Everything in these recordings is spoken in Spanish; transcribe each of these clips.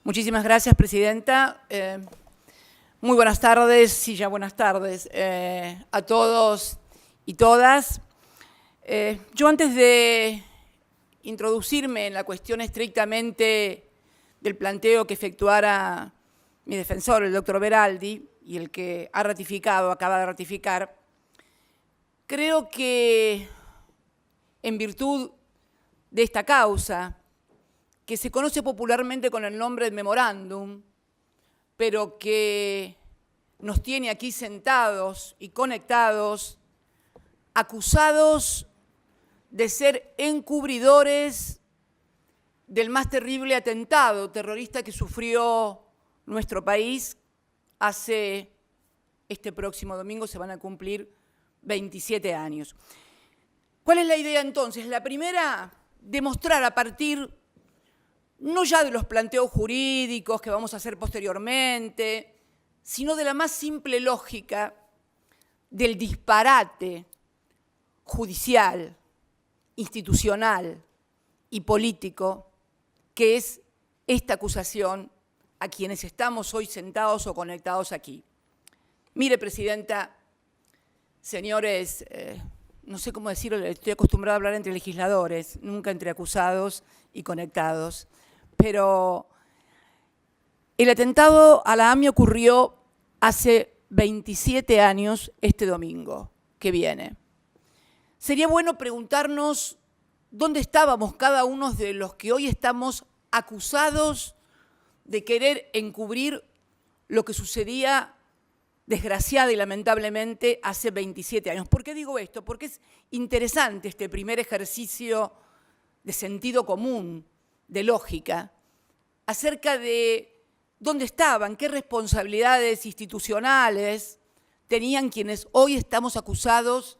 Muchísimas gracias, Presidenta. Muy buenas tardes, sí, ya buenas tardes a todos y todas. Yo antes de introducirme en la cuestión estrictamente del planteo que efectuara mi defensor, el doctor Beraldi, y el que ha ratificado, acaba de ratificar, creo que en virtud de esta causa, que se conoce popularmente con el nombre de memorándum, pero que nos tiene aquí sentados y conectados, acusados de ser encubridores del más terrible atentado terrorista que sufrió nuestro país. Este próximo domingo se van a cumplir 27 años. ¿Cuál es la idea entonces? La primera, demostrar a partir no ya de los planteos jurídicos que vamos a hacer posteriormente, sino de la más simple lógica del disparate judicial, institucional y político que es esta acusación a quienes estamos hoy sentados o conectados aquí. Mire, Presidenta, señores, no sé cómo decirlo, estoy acostumbrada a hablar entre legisladores, nunca entre acusados y conectados, pero el atentado a la AMIA ocurrió hace 27 años este domingo que viene. Sería bueno preguntarnos dónde estábamos cada uno de los que hoy estamos acusados de querer encubrir lo que sucedía desgraciada y lamentablemente hace 27 años. ¿Por qué digo esto? Porque es interesante este primer ejercicio de sentido común, de lógica, acerca de dónde estaban, qué responsabilidades institucionales tenían quienes hoy estamos acusados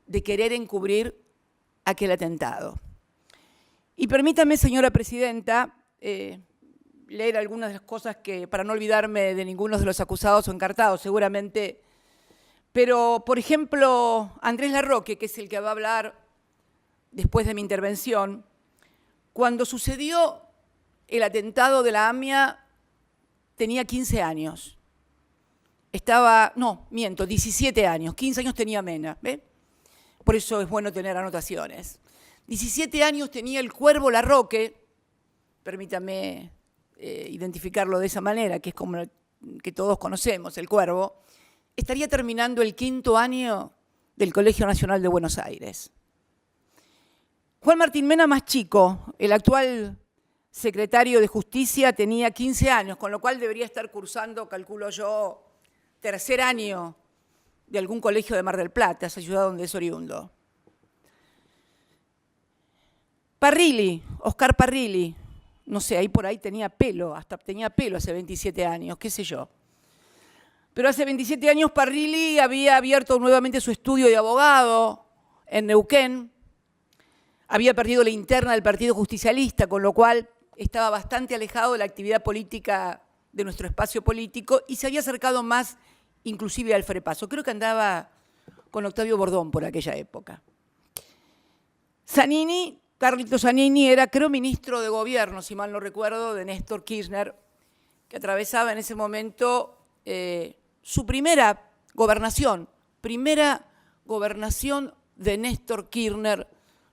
de querer encubrir aquel atentado. Y permítame, señora Presidenta, leer algunas de las cosas que, para no olvidarme de ninguno de los acusados o encartados, seguramente, pero, por ejemplo, Andrés Larroque, que es el que va a hablar después de mi intervención, cuando sucedió el atentado de la AMIA tenía 15 años. 17 años, 15 años tenía Mena, ¿ve? Por eso es bueno tener anotaciones. 17 años tenía el Cuervo Larroque, permítame identificarlo de esa manera, que es como que todos conocemos, el Cuervo, estaría terminando el 5º año del Colegio Nacional de Buenos Aires. Juan Martín Mena, más chico, el actual secretario de Justicia, tenía 15 años, con lo cual debería estar cursando, calculo yo, 3er año de algún colegio de Mar del Plata, esa ciudad donde es oriundo. Parrilli, Oscar Parrilli, no sé, ahí por ahí tenía pelo, hasta tenía pelo hace 27 años, qué sé yo. Pero hace 27 años Parrilli había abierto nuevamente su estudio de abogado en Neuquén, había perdido la interna del Partido Justicialista, con lo cual estaba bastante alejado de la actividad política de nuestro espacio político y se había acercado más inclusive al Frepaso. Creo que andaba con Octavio Bordón por aquella época. Zanini, Carlito Zanini, era, creo, ministro de Gobierno, si mal no recuerdo, de Néstor Kirchner, que atravesaba en ese momento su primera gobernación de Néstor Kirchner,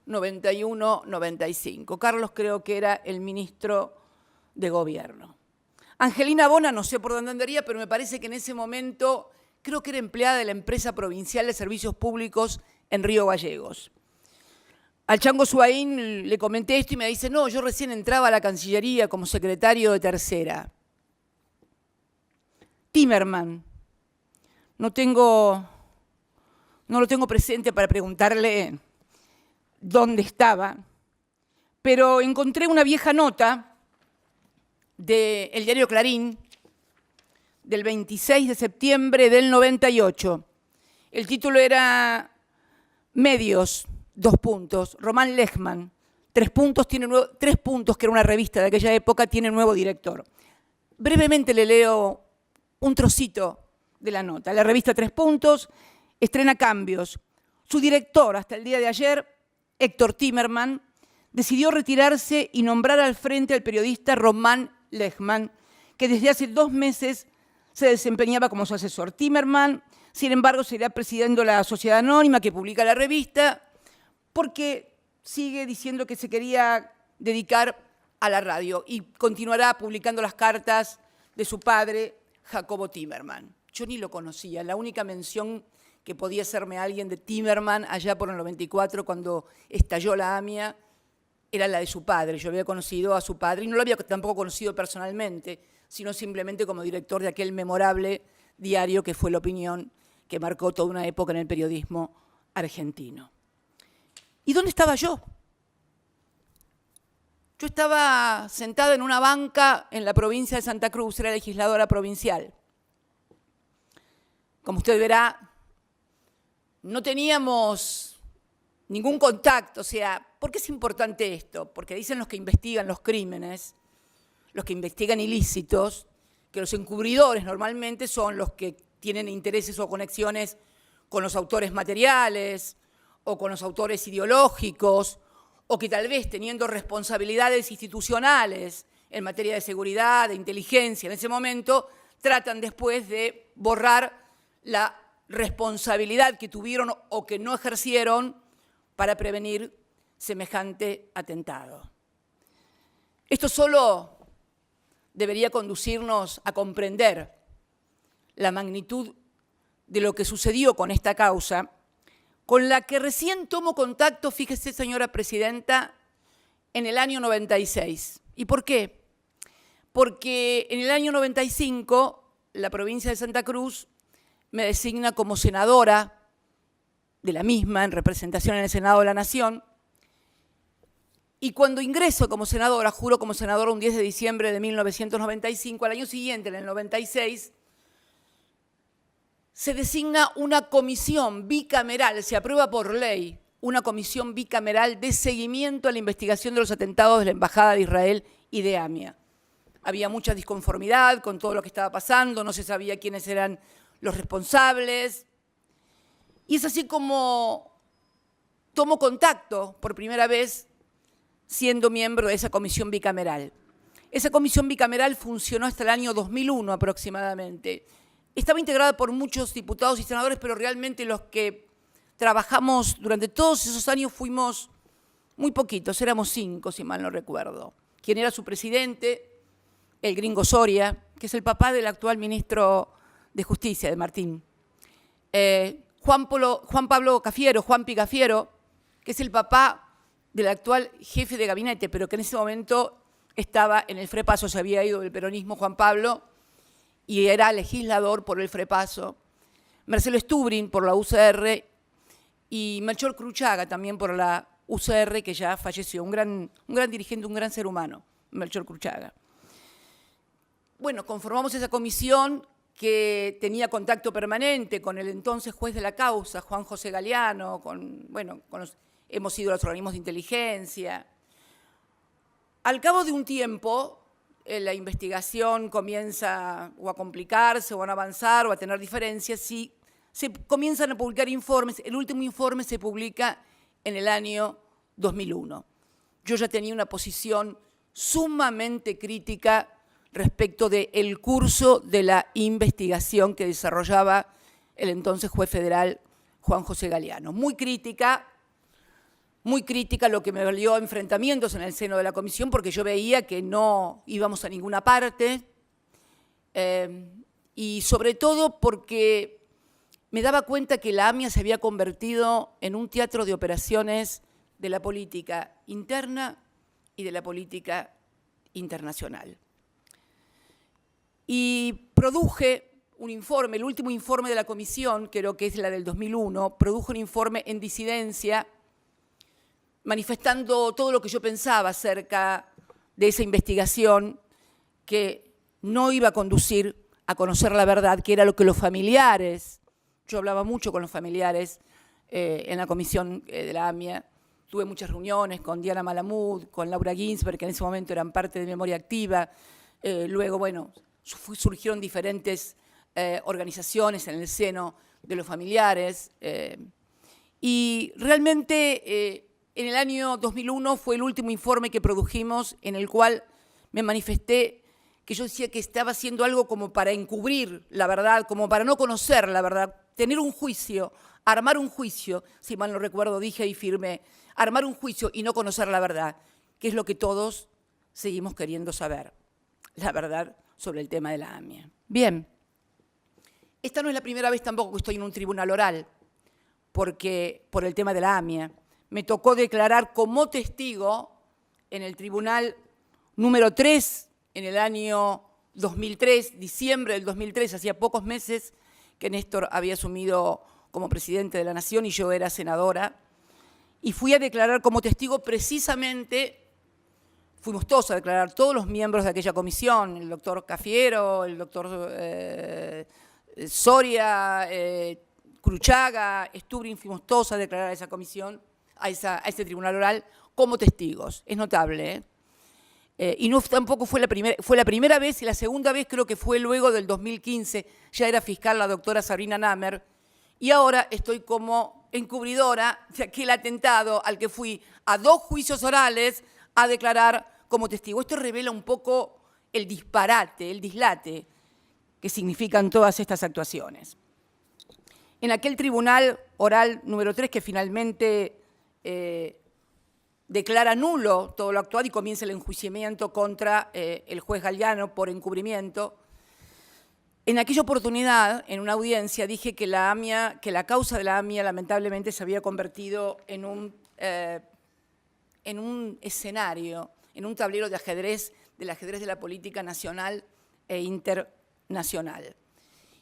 91-95. Carlos creo que era el ministro de Gobierno. Angelina Bona, no sé por dónde andaría, pero me parece que en ese momento creo que era empleada de la empresa provincial de servicios públicos en Río Gallegos. Al Chango Suaín le comenté esto y me dice, no, yo recién entraba a la Cancillería como secretario de tercera. Timerman, no lo tengo presente para preguntarle dónde estaba, pero encontré una vieja nota del diario Clarín del 26 de septiembre del 98. El título era Medios, Román Lechman, 3 puntos, que era una revista de aquella época, tiene nuevo director. Brevemente le leo un trocito de la nota. La revista 3 puntos estrena cambios. Su director, hasta el día de ayer, Héctor Timerman, decidió retirarse y nombrar al frente al periodista Román Lehmann, que desde hace 2 meses se desempeñaba como su asesor. Timerman, sin embargo, seguirá presidiendo la sociedad anónima que publica la revista, porque sigue diciendo que se quería dedicar a la radio y continuará publicando las cartas de su padre, Jacobo Timerman. Yo ni lo conocía, la única mención que podía hacerme alguien de Timerman allá por el 94, cuando estalló la AMIA, era la de su padre. Yo había conocido a su padre y no lo había tampoco conocido personalmente, sino simplemente como director de aquel memorable diario que fue La Opinión, que marcó toda una época en el periodismo argentino. ¿Y dónde estaba yo? Yo estaba sentada en una banca en la provincia de Santa Cruz, era legisladora provincial. Como usted verá, no teníamos ningún contacto. O sea, ¿por qué es importante esto? Porque dicen los que investigan los crímenes, los que investigan ilícitos, que los encubridores normalmente son los que tienen intereses o conexiones con los autores materiales o con los autores ideológicos, o que tal vez teniendo responsabilidades institucionales en materia de seguridad, de inteligencia, en ese momento, tratan después de borrar la responsabilidad que tuvieron o que no ejercieron para prevenir semejante atentado. Esto solo debería conducirnos a comprender la magnitud de lo que sucedió con esta causa, con la que recién tomo contacto, fíjese, señora presidenta, en el año 96. ¿Y por qué? Porque en el año 95 la provincia de Santa Cruz me designa como senadora de la misma, en representación en el Senado de la Nación, y cuando ingreso como senadora, juro como senadora un 10 de diciembre de 1995, al año siguiente, en el 96, se designa una comisión bicameral, se aprueba por ley, una comisión bicameral de seguimiento a la investigación de los atentados de la Embajada de Israel y de AMIA. Había mucha disconformidad con todo lo que estaba pasando, no se sabía quiénes eran los responsables. Y es así como tomo contacto por primera vez siendo miembro de esa comisión bicameral. Esa comisión bicameral funcionó hasta el año 2001 aproximadamente. Estaba integrada por muchos diputados y senadores, pero realmente los que trabajamos durante todos esos años fuimos muy poquitos, éramos 5, si mal no recuerdo. Quien era su presidente, el gringo Soria, que es el papá del actual ministro de Justicia, de Martín. Juan Pablo Cafiero, Juanpi Cafiero, que es el papá del actual jefe de gabinete, pero que en ese momento estaba en el FREPASO, se había ido del peronismo Juan Pablo, y era legislador por el FREPASO. Marcelo Stubrin por la UCR y Melchor Cruchaga también por la UCR, que ya falleció, un gran dirigente, un gran ser humano, Melchor Cruchaga. Bueno, conformamos esa comisión que tenía contacto permanente con el entonces juez de la causa, Juan José Galeano, hemos ido a los organismos de inteligencia. Al cabo de un tiempo, la investigación comienza o a complicarse o a no avanzar o a tener diferencias y se comienzan a publicar informes. El último informe se publica en el año 2001. Yo ya tenía una posición sumamente crítica respecto del curso de la investigación que desarrollaba el entonces juez federal Juan José Galeano. Muy crítica, lo que me valió enfrentamientos en el seno de la comisión, porque yo veía que no íbamos a ninguna parte, y sobre todo porque me daba cuenta que la AMIA se había convertido en un teatro de operaciones de la política interna y de la política internacional. Y produje un informe, el último informe de la comisión, creo que es la del 2001, produjo un informe en disidencia, manifestando todo lo que yo pensaba acerca de esa investigación que no iba a conducir a conocer la verdad, que era lo que los familiares, yo hablaba mucho con los familiares en la comisión de la AMIA, tuve muchas reuniones con Diana Malamud, con Laura Ginsberg, que en ese momento eran parte de Memoria Activa, luego, bueno, surgieron diferentes organizaciones en el seno de los familiares, y realmente en el año 2001 fue el último informe que produjimos en el cual me manifesté que yo decía que estaba haciendo algo como para encubrir la verdad, como para no conocer la verdad, tener un juicio, armar un juicio, si mal no recuerdo, dije y firmé, armar un juicio y no conocer la verdad, que es lo que todos seguimos queriendo saber, la verdad sobre el tema de la AMIA. Bien, esta no es la primera vez tampoco que estoy en un tribunal oral, porque por el tema de la AMIA. Me tocó declarar como testigo en el tribunal número 3 en el año 2003, diciembre del 2003, hacía pocos meses que Néstor había asumido como presidente de la Nación y yo era senadora, y fui a declarar como testigo precisamente, fuimos todos a declarar, todos los miembros de aquella comisión, el doctor Cafiero, el doctor Soria, Cruchaga, Stubrin, fuimos todos a declarar a esa comisión, a este tribunal oral, como testigos. Es notable, ¿eh? Y no tampoco fue la primera vez, y la segunda vez creo que fue luego del 2015, ya era fiscal la doctora Sabrina Namer, y ahora estoy como encubridora de aquel atentado al que fui a 2 juicios orales a declarar como testigo. Esto revela un poco el disparate, el dislate que significan todas estas actuaciones. En aquel tribunal oral número 3 que finalmente declara nulo todo lo actuado y comienza el enjuiciamiento contra el juez Galliano por encubrimiento, en aquella oportunidad, en una audiencia, dije que la causa de la AMIA lamentablemente se había convertido en un escenario, en un tablero de ajedrez, del ajedrez de la política nacional e internacional.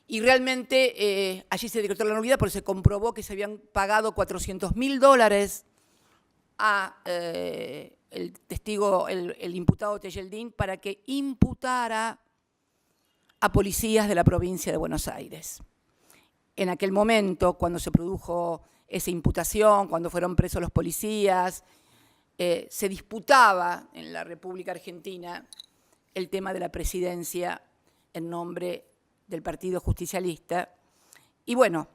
Y realmente allí se decretó la nulidad porque se comprobó que se habían pagado $400.000 a el testigo, el imputado Tejeldín, para que imputara a policías de la provincia de Buenos Aires. En aquel momento, cuando se produjo esa imputación, cuando fueron presos los policías, se disputaba en la República Argentina el tema de la presidencia en nombre del Partido Justicialista. Y bueno,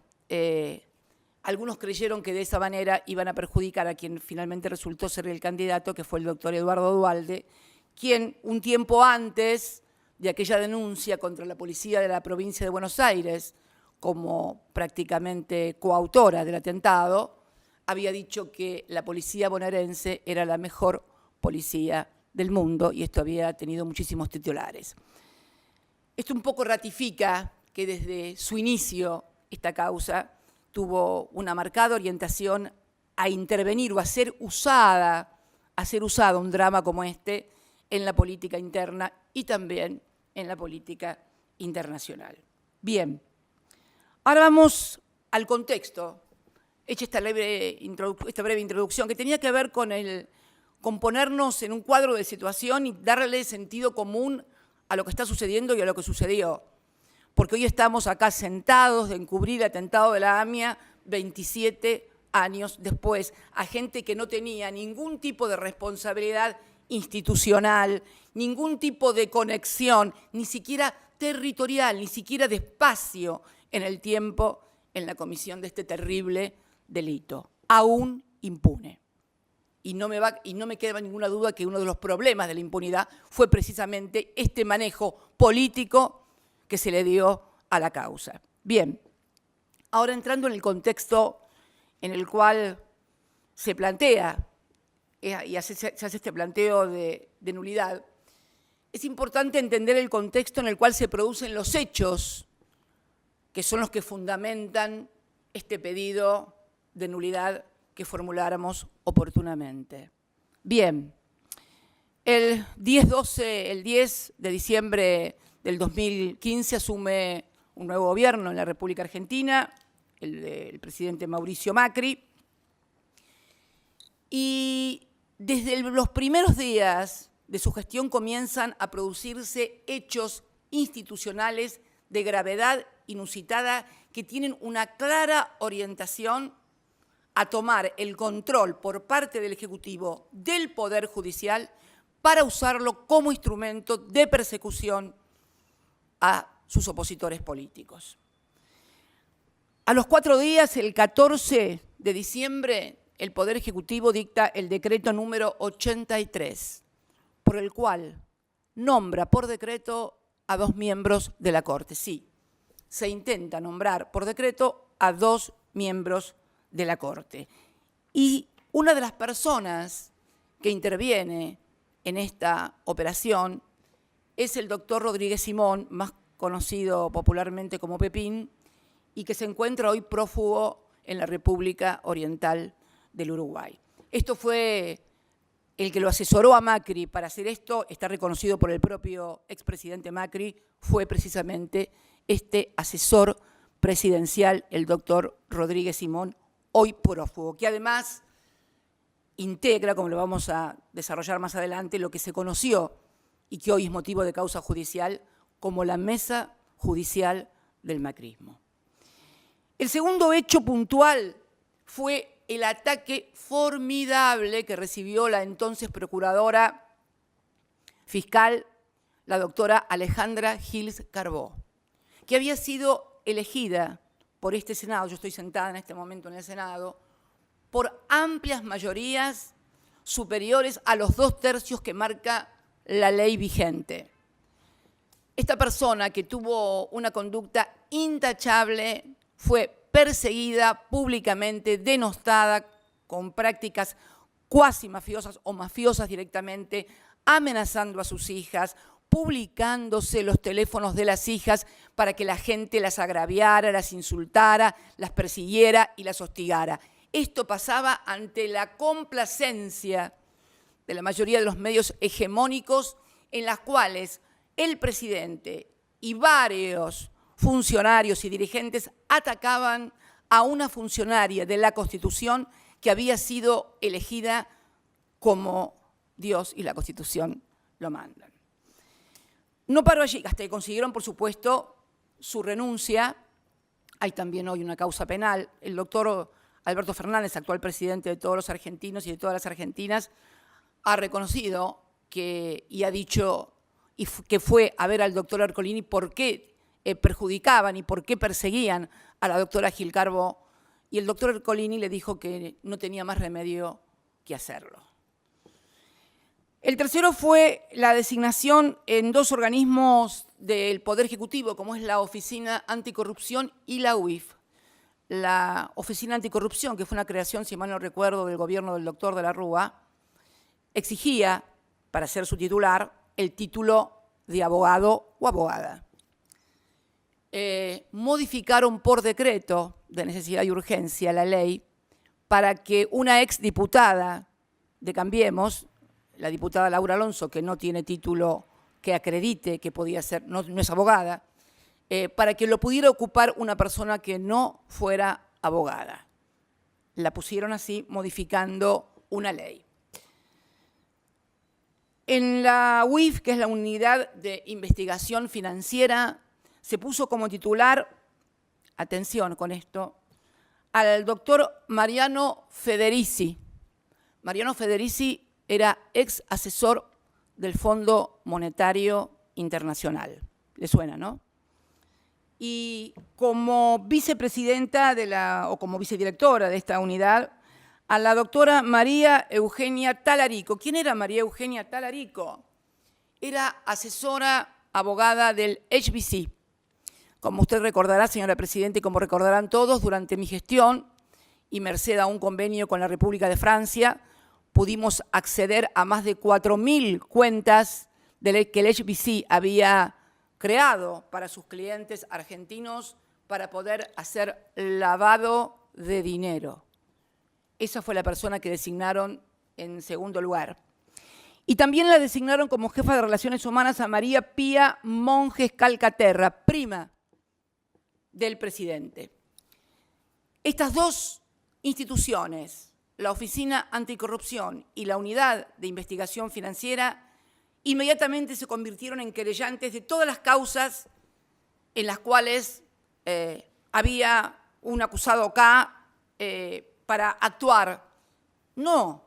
algunos creyeron que de esa manera iban a perjudicar a quien finalmente resultó ser el candidato, que fue el doctor Eduardo Duhalde, quien un tiempo antes de aquella denuncia contra la policía de la provincia de Buenos Aires, como prácticamente coautora del atentado, había dicho que la policía bonaerense era la mejor policía del mundo, y esto había tenido muchísimos titulares. Esto un poco ratifica que desde su inicio esta causa tuvo una marcada orientación a intervenir o a ser usada un drama como este en la política interna y también en la política internacional. Bien, ahora vamos al contexto. Hecha esta breve introducción que tenía que ver con ponernos en un cuadro de situación y darle sentido común a lo que está sucediendo y a lo que sucedió. Porque hoy estamos acá sentados de encubrir el atentado de la AMIA 27 años después, a gente que no tenía ningún tipo de responsabilidad institucional, ningún tipo de conexión, ni siquiera territorial, ni siquiera de espacio en el tiempo en la comisión de este terrible delito, aún impune. Y no me queda ninguna duda que uno de los problemas de la impunidad fue precisamente este manejo político que se le dio a la causa. Bien, ahora entrando en el contexto en el cual se plantea y se hace este planteo de nulidad, es importante entender el contexto en el cual se producen los hechos que son los que fundamentan este pedido de nulidad que formuláramos oportunamente. Bien, el 10 de diciembre del 2015 asume un nuevo gobierno en la República Argentina, el presidente Mauricio Macri, y desde los primeros días de su gestión comienzan a producirse hechos institucionales de gravedad inusitada que tienen una clara orientación a tomar el control por parte del Ejecutivo del Poder Judicial para usarlo como instrumento de persecución a sus opositores políticos. A los 4 días, el 14 de diciembre, el Poder Ejecutivo dicta el decreto número 83, por el cual nombra por decreto a 2 miembros de la Corte. Sí, se intenta nombrar por decreto a 2 miembros de la Corte. Y una de las personas que interviene en esta operación es el doctor Rodríguez Simón, más conocido popularmente como Pepín, y que se encuentra hoy prófugo en la República Oriental del Uruguay. Esto fue el que lo asesoró a Macri para hacer esto, está reconocido por el propio expresidente Macri, fue precisamente este asesor presidencial, el doctor Rodríguez Simón, hoy prófugo, que además integra, como lo vamos a desarrollar más adelante, lo que se conoció y que hoy es motivo de causa judicial como la mesa judicial del macrismo. El segundo hecho puntual fue el ataque formidable que recibió la entonces procuradora fiscal, la doctora Alejandra Gils Carbó, que había sido elegida por este Senado, yo estoy sentada en este momento en el Senado, por amplias mayorías superiores a los 2/3 que marca la ley vigente. Esta persona, que tuvo una conducta intachable, fue perseguida públicamente, denostada, con prácticas cuasi mafiosas o mafiosas directamente, amenazando a sus hijas, publicándose los teléfonos de las hijas para que la gente las agraviara, las insultara, las persiguiera y las hostigara. Esto pasaba ante la complacencia de la mayoría de los medios hegemónicos, en las cuales el presidente y varios funcionarios y dirigentes atacaban a una funcionaria de la Constitución que había sido elegida como Dios y la Constitución lo mandan. No paró allí, hasta que consiguieron, por supuesto, su renuncia. Hay también hoy una causa penal. El doctor Alberto Fernández, actual presidente de todos los argentinos y de todas las argentinas, ha reconocido y ha dicho que fue a ver al doctor Ercolini por qué perjudicaban y por qué perseguían a la doctora Gil Carbó, y el doctor Ercolini le dijo que no tenía más remedio que hacerlo. El tercero fue la designación en 2 organismos del Poder Ejecutivo, como es la Oficina Anticorrupción y la UIF. La Oficina Anticorrupción, que fue una creación, si mal no recuerdo, del gobierno del doctor de la Rúa, exigía, para ser su titular, el título de abogado o abogada. Modificaron por decreto de necesidad y urgencia la ley para que una exdiputada de Cambiemos, la diputada Laura Alonso, que no tiene título que acredite que podía ser, no es abogada, para que lo pudiera ocupar una persona que no fuera abogada. La pusieron así, modificando una ley. En la UIF, que es la Unidad de Investigación Financiera, se puso como titular, atención con esto, al doctor Mariano Federici. Mariano Federici era ex asesor del Fondo Monetario Internacional. ¿Le suena, no? Y como vicepresidenta o como vicedirectora de esta unidad, a la doctora María Eugenia Talarico. ¿Quién era María Eugenia Talarico? Era asesora abogada del HBC. Como usted recordará, señora presidenta, y como recordarán todos, durante mi gestión y merced a un convenio con la República de Francia, pudimos acceder a más de 4.000 cuentas que el HBC había creado para sus clientes argentinos para poder hacer lavado de dinero. Esa fue la persona que designaron en segundo lugar. Y también la designaron como jefa de Relaciones Humanas a María Pía Monjes Calcaterra, prima del presidente. Estas 2 instituciones, la Oficina Anticorrupción y la Unidad de Investigación Financiera, inmediatamente se convirtieron en querellantes de todas las causas en las cuales había un acusado acá para actuar, no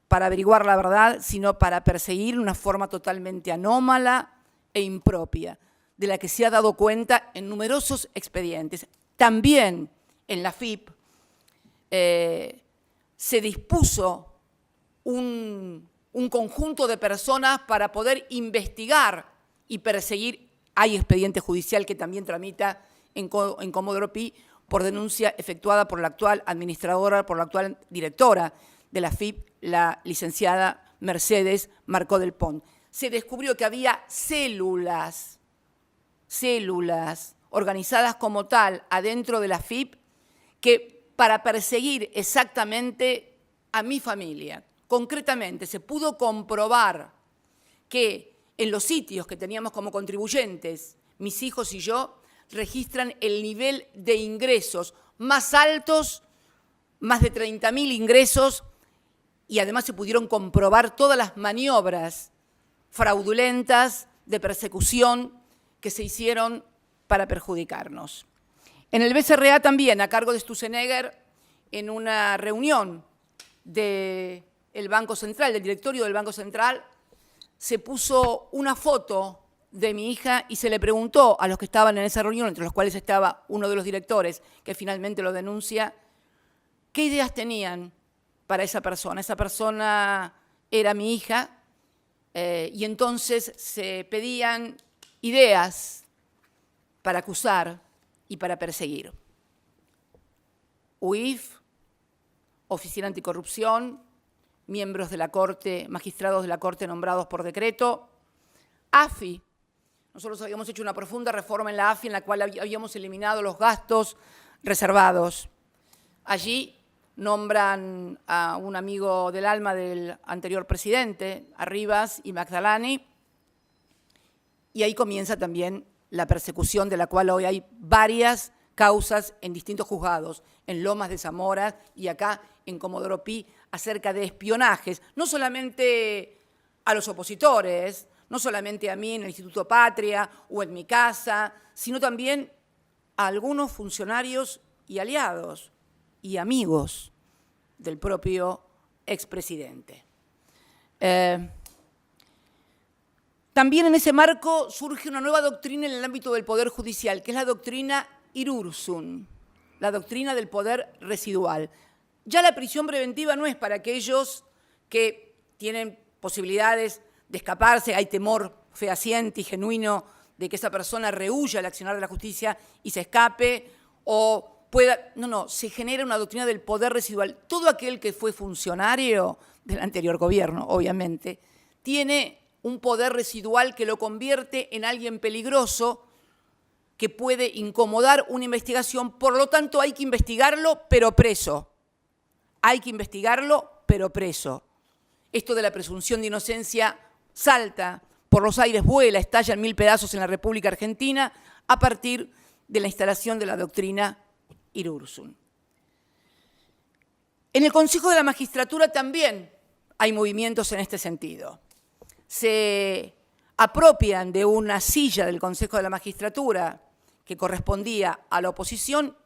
para averiguar la verdad, sino para perseguir una forma totalmente anómala e impropia, de la que se ha dado cuenta en numerosos expedientes. También en la FIP se dispuso un un conjunto de personas para poder investigar y perseguir. Hay expediente judicial que también tramita en Comodoro Pi por denuncia efectuada por la actual administradora, por la actual directora de la FIP, la licenciada Mercedes Marcó del Pont. Se descubrió que había células organizadas como tal adentro de la FIP que para perseguir exactamente a mi familia. Concretamente, se pudo comprobar que en los sitios que teníamos como contribuyentes, mis hijos y yo, registran el nivel de ingresos más altos, más de 30.000 ingresos, y además se pudieron comprobar todas las maniobras fraudulentas de persecución que se hicieron para perjudicarnos. En el BCRA también, a cargo de Sturzenegger, en una reunión del Banco Central, del directorio del Banco Central, se puso una foto de mi hija y se le preguntó a los que estaban en esa reunión, entre los cuales estaba uno de los directores, que finalmente lo denuncia, qué ideas tenían para esa persona. Esa persona era mi hija y entonces se pedían ideas para acusar y para perseguir. UIF, Oficina Anticorrupción, miembros de la Corte, magistrados de la Corte nombrados por decreto, AFI. Nosotros habíamos hecho una profunda reforma en la AFI en la cual habíamos eliminado los gastos reservados. Allí nombran a un amigo del alma del anterior presidente, a Rivas y Magdalani, y ahí comienza también la persecución de la cual hoy hay varias causas en distintos juzgados, en Lomas de Zamora y acá en Comodoro Pi, acerca de espionajes, no solamente a los opositores, no solamente a mí en el Instituto Patria o en mi casa, sino también a algunos funcionarios y aliados y amigos del propio expresidente. También en ese marco surge una nueva doctrina en el ámbito del Poder Judicial, que es la doctrina Irurzun, la doctrina del poder residual. Ya la prisión preventiva no es para aquellos que tienen posibilidades de escaparse, hay temor fehaciente y genuino de que esa persona rehúya el accionar de la justicia y se escape o pueda. No, se genera una doctrina del poder residual. Todo aquel que fue funcionario del anterior gobierno, obviamente, tiene un poder residual que lo convierte en alguien peligroso que puede incomodar una investigación. Por lo tanto, hay que investigarlo, pero preso. Hay que investigarlo, pero preso. Esto de la presunción de inocencia salta por los aires, vuela, estalla en 1000 pedazos en la República Argentina a partir de la instalación de la doctrina Irurzun. En el Consejo de la Magistratura también hay movimientos en este sentido. Se apropian de una silla del Consejo de la Magistratura que correspondía a la oposición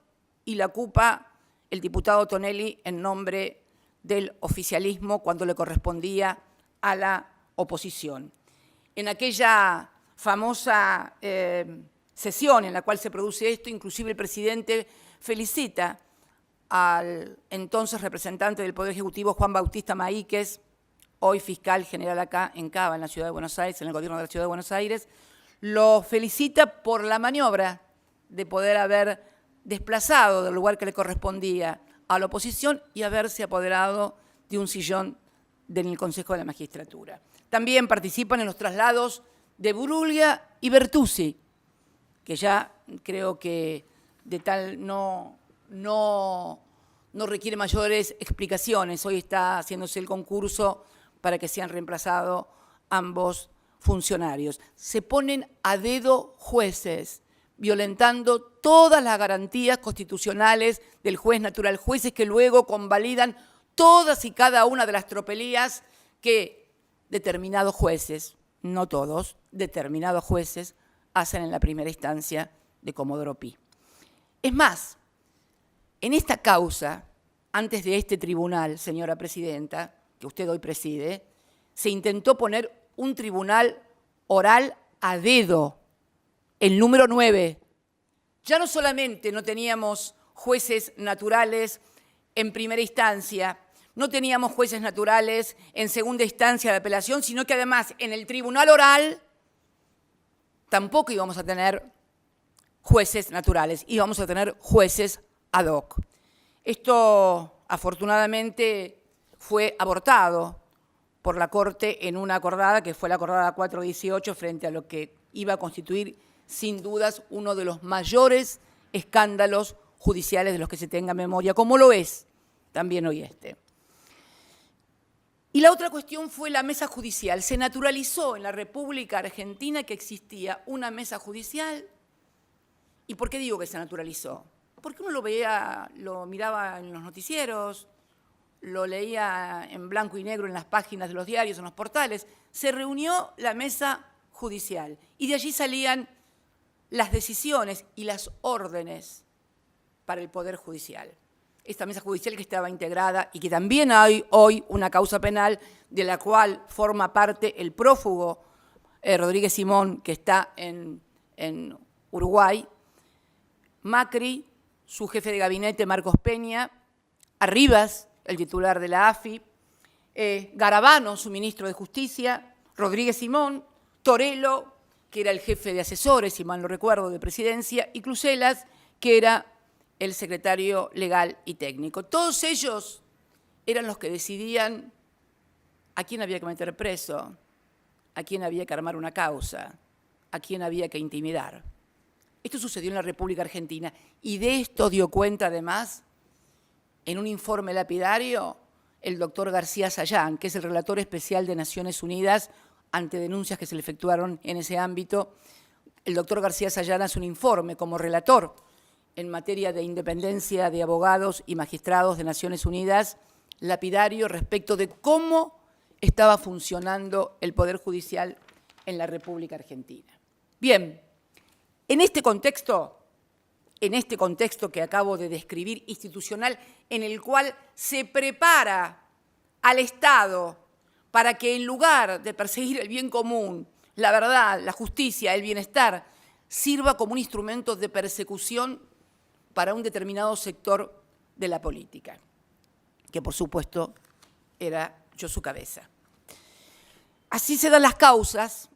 y la ocupa el diputado Tonelli en nombre del oficialismo cuando le correspondía a la oposición. En aquella famosa sesión en la cual se produce esto, inclusive el presidente felicita al entonces representante del Poder Ejecutivo, Juan Bautista Maíquez, hoy fiscal general acá en Cava, en la Ciudad de Buenos Aires, en el gobierno de la Ciudad de Buenos Aires, lo felicita por la maniobra de poder haber desplazado del lugar que le correspondía a la oposición y haberse apoderado de un sillón del Consejo de la Magistratura. También participan en los traslados de Bruglia y Bertuzzi, que ya creo que de tal no requiere mayores explicaciones. Hoy está haciéndose el concurso para que sean reemplazados ambos funcionarios. Se ponen a dedo jueces, violentando todas las garantías constitucionales del juez natural, jueces que luego convalidan todas y cada una de las tropelías que determinados jueces, no todos, determinados jueces hacen en la primera instancia de Comodoro Pi. Es más, en esta causa, antes de este tribunal, señora presidenta, que usted hoy preside, se intentó poner un tribunal oral a dedo, el número 9. Ya no solamente no teníamos jueces naturales en primera instancia, no teníamos jueces naturales en segunda instancia de apelación, sino que además en el tribunal oral tampoco íbamos a tener jueces naturales, íbamos a tener jueces ad hoc. Esto, afortunadamente, fue abortado por la Corte en una acordada que fue la acordada 418 frente a lo que iba a constituir, sin dudas, uno de los mayores escándalos judiciales de los que se tenga memoria, como lo es también hoy este. Y la otra cuestión fue la mesa judicial. Se naturalizó en la República Argentina que existía una mesa judicial. ¿Y por qué digo que se naturalizó? Porque uno lo veía, lo miraba en los noticieros, lo leía en blanco y negro en las páginas de los diarios, en los portales. Se reunió la mesa judicial y de allí salían las decisiones y las órdenes para el Poder Judicial. Esta mesa judicial que estaba integrada y que también hay hoy una causa penal de la cual forma parte el prófugo Rodríguez Simón, que está en Uruguay, Macri, su jefe de gabinete Marcos Peña, Arribas, el titular de la AFI, Garabano, su ministro de Justicia, Rodríguez Simón, Torello, que era el jefe de asesores, si mal no recuerdo, de Presidencia, y Crucelas, que era el secretario legal y técnico. Todos ellos eran los que decidían a quién había que meter preso, a quién había que armar una causa, a quién había que intimidar. Esto sucedió en la República Argentina y de esto dio cuenta además en un informe lapidario el doctor García Sayán, que es el relator especial de Naciones Unidas ante denuncias que se le efectuaron en ese ámbito. El doctor García Sayán hace un informe como relator en materia de independencia de abogados y magistrados de Naciones Unidas, lapidario respecto de cómo estaba funcionando el Poder Judicial en la República Argentina. Bien, en este contexto que acabo de describir, institucional, en el cual se prepara al Estado para que en lugar de perseguir el bien común, la verdad, la justicia, el bienestar, sirva como un instrumento de persecución para un determinado sector de la política, que por supuesto era yo su cabeza. Así se dan las causas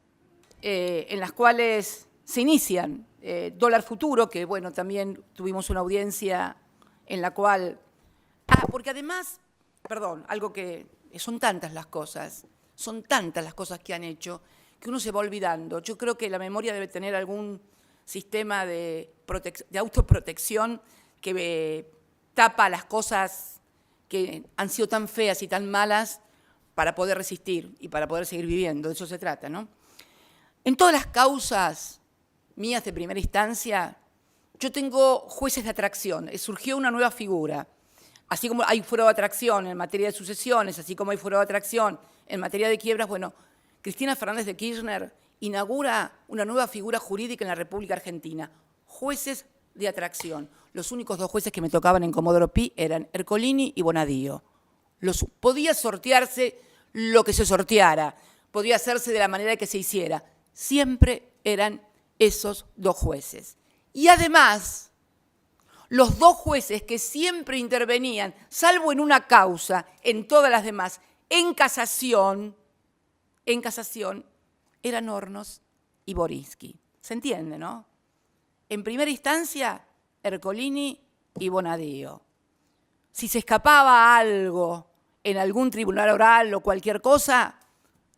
en las cuales se inician. Dólar futuro, que bueno, también tuvimos una audiencia en la cual... porque además, algo que son tantas las cosas que han hecho, que uno se va olvidando. Yo creo que la memoria debe tener algún sistema de autoprotección que tapa las cosas que han sido tan feas y tan malas para poder resistir y para poder seguir viviendo. De eso se trata, ¿no? En todas las causas mías de primera instancia, yo tengo jueces de atracción. Surgió una nueva figura. Así como hay fuero de atracción en materia de sucesiones, así como hay fuero de atracción en materia de quiebras, bueno, Cristina Fernández de Kirchner inaugura una nueva figura jurídica en la República Argentina, jueces de atracción. Los únicos dos jueces que me tocaban en Comodoro Pi eran Ercolini y Bonadío. Podía sortearse lo que se sorteara, podía hacerse de la manera que se hiciera. Siempre eran esos dos jueces. Y además, los dos jueces que siempre intervenían, salvo en una causa, en todas las demás, en casación, eran Hornos y Borinsky. ¿Se entiende, no? En primera instancia, Ercolini y Bonadío. Si se escapaba algo en algún tribunal oral o cualquier cosa,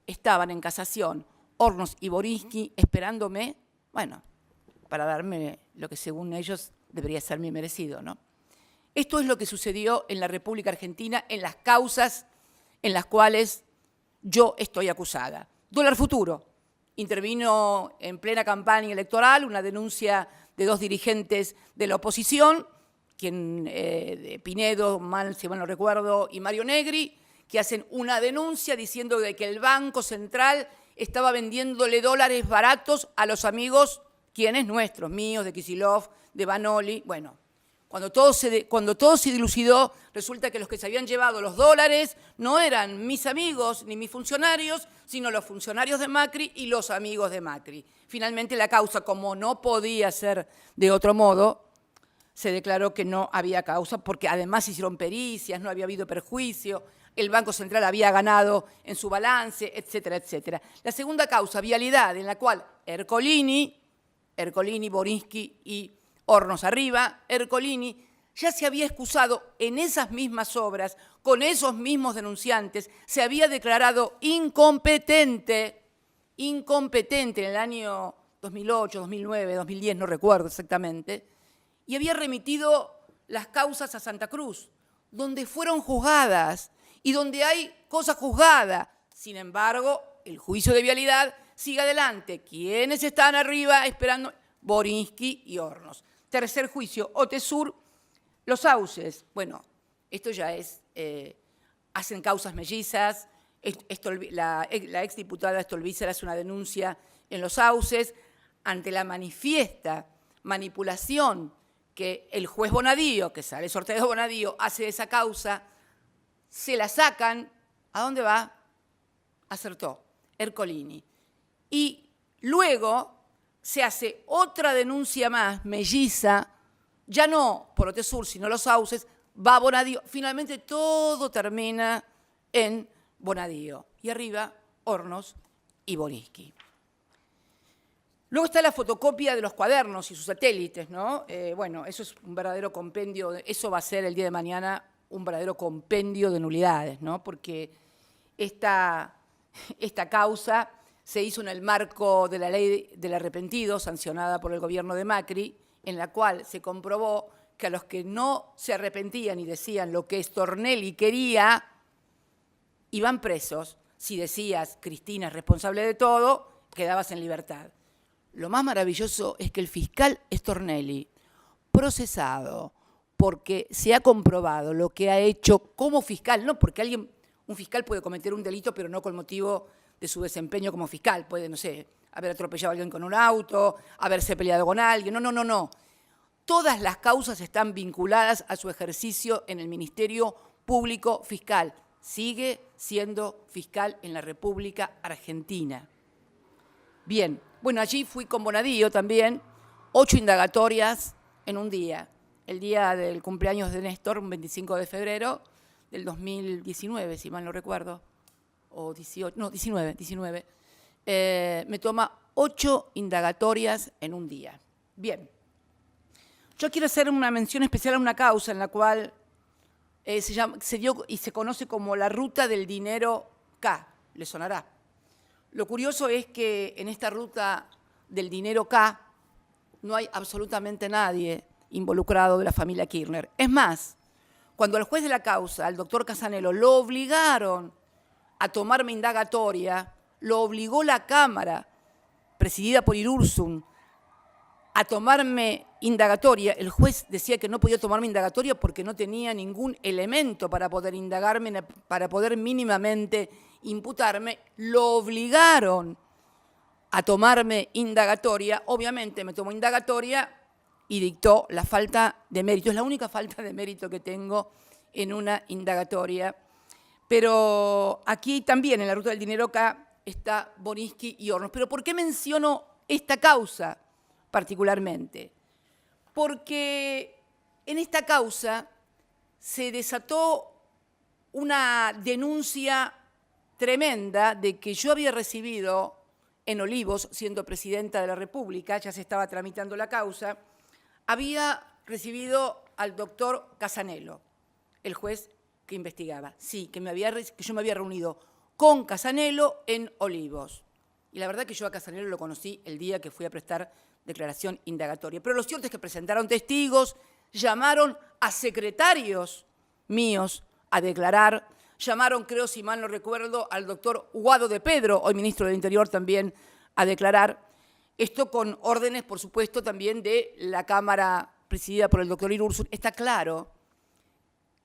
estaban en casación. Hornos y Borinsky esperándome, bueno, para darme lo que según ellos debería ser mi merecido, ¿no? Esto es lo que sucedió en la República Argentina en las causas en las cuales yo estoy acusada. Dólar futuro. Intervino en plena campaña electoral una denuncia de dos dirigentes de la oposición, Pinedo, si mal no recuerdo, y Mario Negri, que hacen una denuncia diciendo de que el Banco Central estaba vendiéndole dólares baratos a los amigos, quienes nuestros, míos, de Kicillof, de Banoli. Bueno, cuando todo se dilucidó, resulta que los que se habían llevado los dólares no eran mis amigos ni mis funcionarios, sino los funcionarios de Macri y los amigos de Macri. Finalmente la causa, como no podía ser de otro modo, se declaró que no había causa, porque además se hicieron pericias, no había habido perjuicio, el Banco Central había ganado en su balance, etcétera, etcétera. La segunda causa, vialidad, en la cual Ercolini, Borinsky y Hornos arriba, Ercolini ya se había excusado en esas mismas obras, con esos mismos denunciantes, se había declarado incompetente en el año 2008, 2009, 2010, no recuerdo exactamente, y había remitido las causas a Santa Cruz, donde fueron juzgadas y donde hay cosa juzgada. Sin embargo, el juicio de vialidad sigue adelante. ¿Quiénes están arriba esperando? Borinsky y Hornos. Tercer juicio, Otesur, los sauces. Bueno, esto ya es, hacen causas mellizas. La exdiputada Stolbizer hace una denuncia en los sauces ante la manifiesta manipulación que el juez Bonadío, que sale sorteado Bonadío, hace de esa causa, se la sacan. ¿A dónde va? Acertó, Ercolini. Y luego se hace otra denuncia más, melliza, ya no por Otesur, sino los sauces, va Bonadío. Finalmente todo termina en Bonadío. Y arriba, Hornos y Borinsky. Luego está la fotocopia de los cuadernos y sus satélites, ¿no? Bueno, eso es un verdadero compendio, eso va a ser el día de mañana un verdadero compendio de nulidades, ¿no? Porque esta causa se hizo en el marco de la ley del arrepentido, sancionada por el gobierno de Macri, en la cual se comprobó que a los que no se arrepentían y decían lo que Stornelli quería, iban presos. Si decías, Cristina es responsable de todo, quedabas en libertad. Lo más maravilloso es que el fiscal Stornelli, procesado porque se ha comprobado lo que ha hecho como fiscal, no porque un fiscal puede cometer un delito, pero no con motivo de su desempeño como fiscal. Puede, no sé, haber atropellado a alguien con un auto, haberse peleado con alguien. No. Todas las causas están vinculadas a su ejercicio en el Ministerio Público Fiscal. Sigue siendo fiscal en la República Argentina. Bien, bueno, allí fui con Bonadío también, 8 indagatorias en un día. El día del cumpleaños de Néstor, un 25 de febrero del 2019, si mal no recuerdo, o 18, no, 19. Me toma 8 indagatorias en un día. Bien, yo quiero hacer una mención especial a una causa en la cual se dio y se conoce como la ruta del dinero K, le sonará. Lo curioso es que en esta ruta del dinero K no hay absolutamente nadie involucrado de la familia Kirchner. Es más, cuando al juez de la causa, al doctor Casanelo, lo obligaron a tomarme indagatoria, lo obligó la Cámara, presidida por Irurzun, a tomarme indagatoria. El juez decía que no podía tomarme indagatoria porque no tenía ningún elemento para poder indagarme, para poder mínimamente imputarme. Lo obligaron a tomarme indagatoria. Obviamente me tomó indagatoria y dictó la falta de mérito. Es la única falta de mérito que tengo en una indagatoria. Pero aquí también, en la ruta del dinero acá, está Borinsky y Hornos. ¿Pero por qué menciono esta causa particularmente? Porque en esta causa se desató una denuncia tremenda de que yo había recibido en Olivos, siendo presidenta de la República, ya se estaba tramitando la causa, había recibido al doctor Casanelo, el juez que investigaba. Sí, que yo me había reunido con Casanelo en Olivos. Y la verdad que yo a Casanelo lo conocí el día que fui a prestar declaración indagatoria. Pero lo cierto es que presentaron testigos, llamaron a secretarios míos a declarar, llamaron, creo, si mal no recuerdo, al doctor Guado de Pedro, hoy ministro del Interior, también a declarar. Esto con órdenes, por supuesto, también de la Cámara presidida por el doctor Irurzun. Está claro,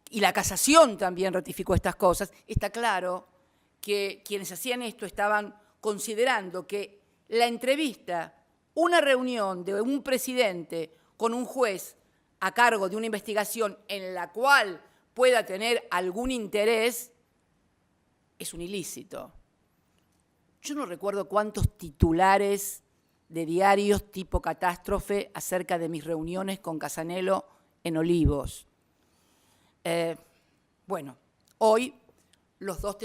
y la casación también ratificó estas cosas, está claro que quienes hacían esto estaban considerando que la entrevista, una reunión de un presidente con un juez a cargo de una investigación en la cual pueda tener algún interés, es un ilícito. Yo no recuerdo cuántos titulares de diarios tipo catástrofe acerca de mis reuniones con Casanelo en Olivos. Bueno, hoy los dos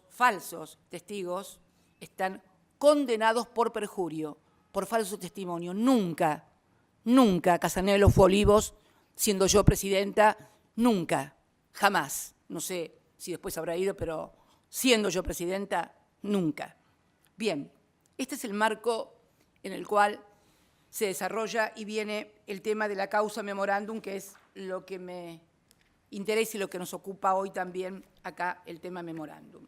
falsos testigos, están condenados por perjurio, por falso testimonio. Nunca Casanelo fue a Olivos, siendo yo presidenta, nunca, jamás. No sé si después habrá ido, pero siendo yo presidenta, nunca. Bien, este es el marco en el cual se desarrolla y viene el tema de la causa memorándum, que es lo que me interesa y lo que nos ocupa hoy también acá, el tema memorándum.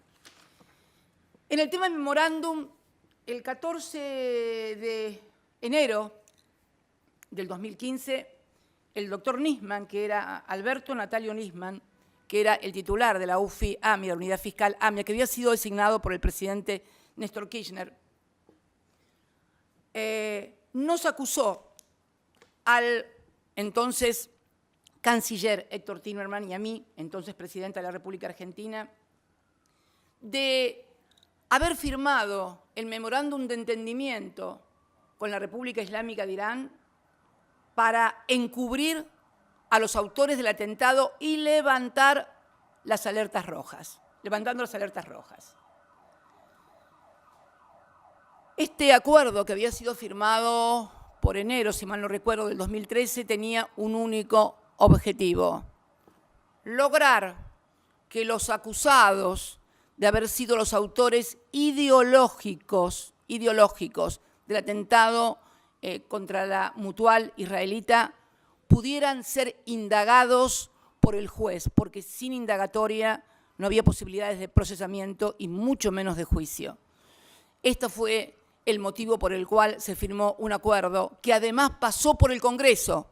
En el tema memorándum, el 14 de enero del 2015, el doctor Nisman, que era Alberto Natalio Nisman, que era el titular de la UFI AMIA, la Unidad Fiscal AMIA, que había sido designado por el presidente Néstor Kirchner, nos acusó al entonces canciller Héctor Timerman y a mí, entonces presidenta de la República Argentina, de haber firmado el memorándum de entendimiento con la República Islámica de Irán para encubrir a los autores del atentado y levantando las alertas rojas. Este acuerdo, que había sido firmado por enero, si mal no recuerdo, del 2013, tenía un único objetivo: lograr que los acusados de haber sido los autores ideológicos del atentado contra la Mutual israelita pudieran ser indagados por el juez, porque sin indagatoria no había posibilidades de procesamiento y mucho menos de juicio. Este fue el motivo por el cual se firmó un acuerdo que además pasó por el Congreso,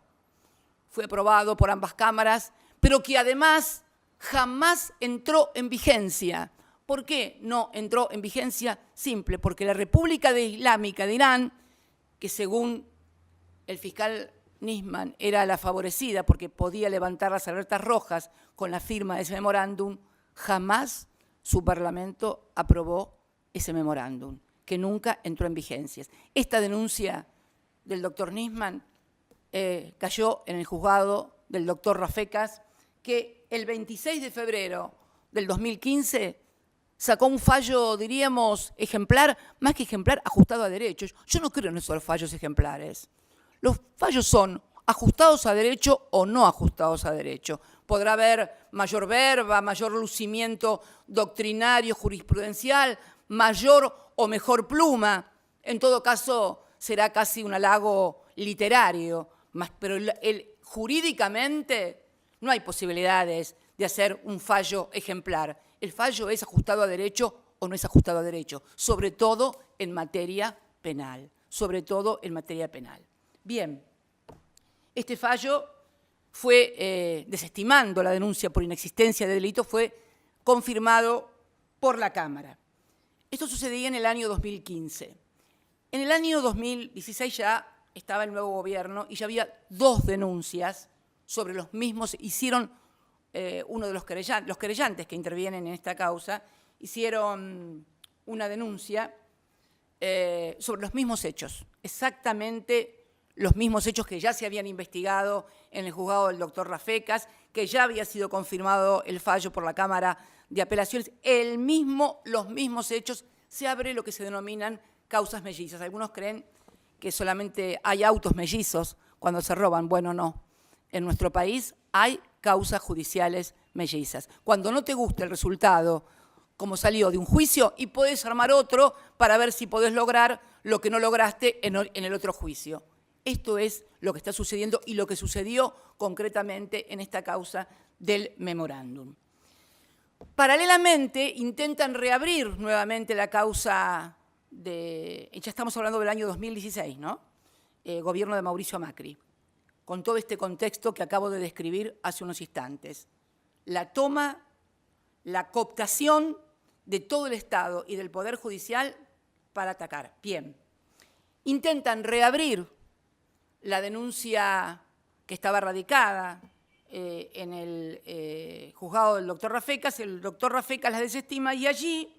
fue aprobado por ambas cámaras, pero que además jamás entró en vigencia. ¿Por qué no entró en vigencia? Simple, porque la República Islámica de Irán, que según el fiscal Nisman era la favorecida porque podía levantar las alertas rojas con la firma de ese memorándum, jamás su parlamento aprobó ese memorándum, que nunca entró en vigencia. Esta denuncia del doctor Nisman cayó en el juzgado del doctor Rafecas, que el 26 de febrero del 2015 sacó un fallo, diríamos, ejemplar, más que ejemplar, ajustado a derecho. Yo no creo en esos fallos ejemplares. Los fallos son ajustados a derecho o no ajustados a derecho. Podrá haber mayor verba, mayor lucimiento doctrinario, jurisprudencial, mayor o mejor pluma. En todo caso, será casi un halago literario. Pero jurídicamente no hay posibilidades de hacer un fallo ejemplar. El fallo es ajustado a derecho o no es ajustado a derecho, sobre todo en materia penal. Bien, este fallo fue, desestimando la denuncia por inexistencia de delito, fue confirmado por la Cámara. Esto sucedía en el año 2015. En el año 2016 ya estaba el nuevo gobierno y ya había dos denuncias sobre los mismos. Hicieron uno de los querellantes que intervienen en esta causa, hicieron una denuncia sobre los mismos hechos, exactamente los mismos hechos que ya se habían investigado en el juzgado del doctor Rafecas, que ya había sido confirmado el fallo por la Cámara de Apelaciones, los mismos hechos. Se abre lo que se denominan causas mellizas. Algunos creen que solamente hay autos mellizos cuando se roban. Bueno, no. En nuestro país hay causas judiciales mellizas. Cuando no te gusta el resultado, como salió de un juicio, y podés armar otro para ver si podés lograr lo que no lograste en el otro juicio. Esto es lo que está sucediendo y lo que sucedió concretamente en esta causa del memorándum. Paralelamente, intentan reabrir nuevamente la causa ya estamos hablando del año 2016, ¿no? Gobierno de Mauricio Macri, con todo este contexto que acabo de describir hace unos instantes. La toma, la cooptación de todo el Estado y del Poder Judicial para atacar. Bien, intentan reabrir la denuncia que estaba radicada en el juzgado del doctor Rafecas. El doctor Rafecas la desestima y allí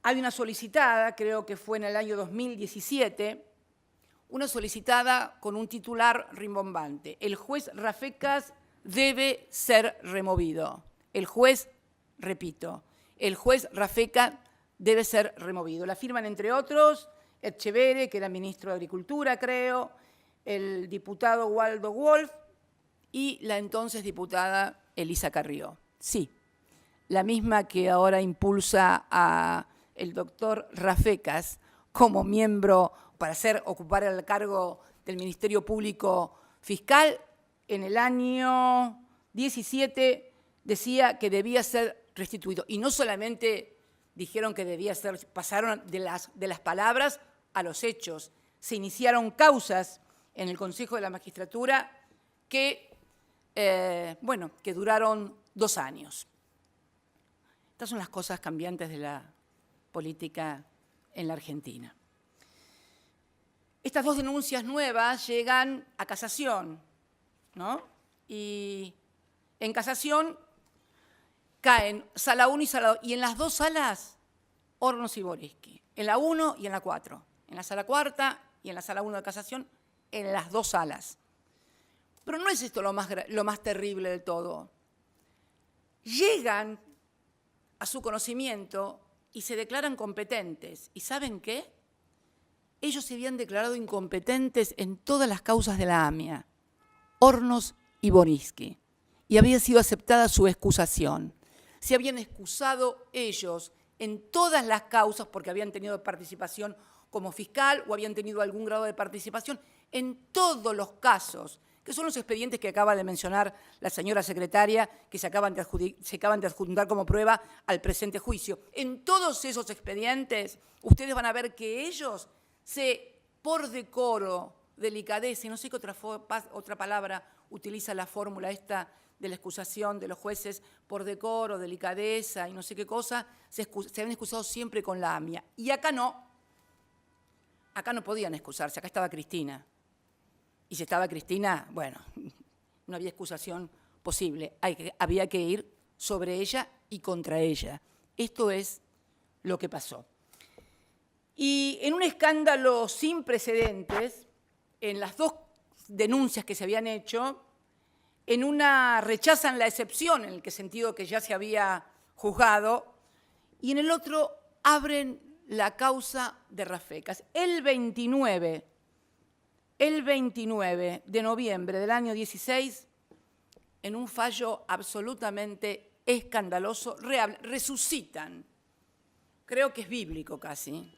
hay una solicitada, creo que fue en el año 2017, una solicitada con un titular rimbombante. El juez Rafecas debe ser removido. El juez, repito, el juez Rafecas debe ser removido. La firman, entre otros, Etchevere, que era ministro de Agricultura, creo, el diputado Waldo Wolf y la entonces diputada Elisa Carrió. Sí, la misma que ahora impulsa a el doctor Rafecas como miembro para ocupar el cargo del Ministerio Público Fiscal. En el año 17 decía que debía ser restituido. Y no solamente dijeron que debía ser, pasaron de las palabras a los hechos. Se iniciaron causas en el Consejo de la Magistratura que, que duraron 2 años. Estas son las cosas cambiantes de la política en la Argentina. Estas 2 denuncias nuevas llegan a casación, ¿no? Y en casación caen sala 1 y sala 2, y en las 2 salas, Hornos y Boriski, en la 1 y en la 4, en la sala 4 y en la sala 1 de casación, en las 2 salas. Pero no es esto lo más terrible de todo. Llegan a su conocimiento y se declaran competentes. ¿Y saben qué? Ellos se habían declarado incompetentes en todas las causas de la AMIA, Hornos y Boriski, y había sido aceptada su excusación. Se habían excusado ellos en todas las causas porque habían tenido participación como fiscal o habían tenido algún grado de participación en todos los casos, que son los expedientes que acaba de mencionar la señora secretaria, que se acaban de adjuntar como prueba al presente juicio. En todos esos expedientes, ustedes van a ver que ellos por decoro, delicadeza, y no sé qué otra palabra utiliza la fórmula esta de la excusación de los jueces, por decoro, delicadeza y no sé qué cosa, se habían excusado siempre con la AMIA. Y acá no podían excusarse, acá estaba Cristina. Y si estaba Cristina, bueno, no había excusación posible. Había que ir sobre ella y contra ella. Esto es lo que pasó. Y en un escándalo sin precedentes, en las 2 denuncias que se habían hecho, en una rechazan la excepción, en el sentido que ya se había juzgado, y en el otro abren la causa de Rafecas. El 29 de noviembre del año 16, en un fallo absolutamente escandaloso, resucitan, creo que es bíblico casi,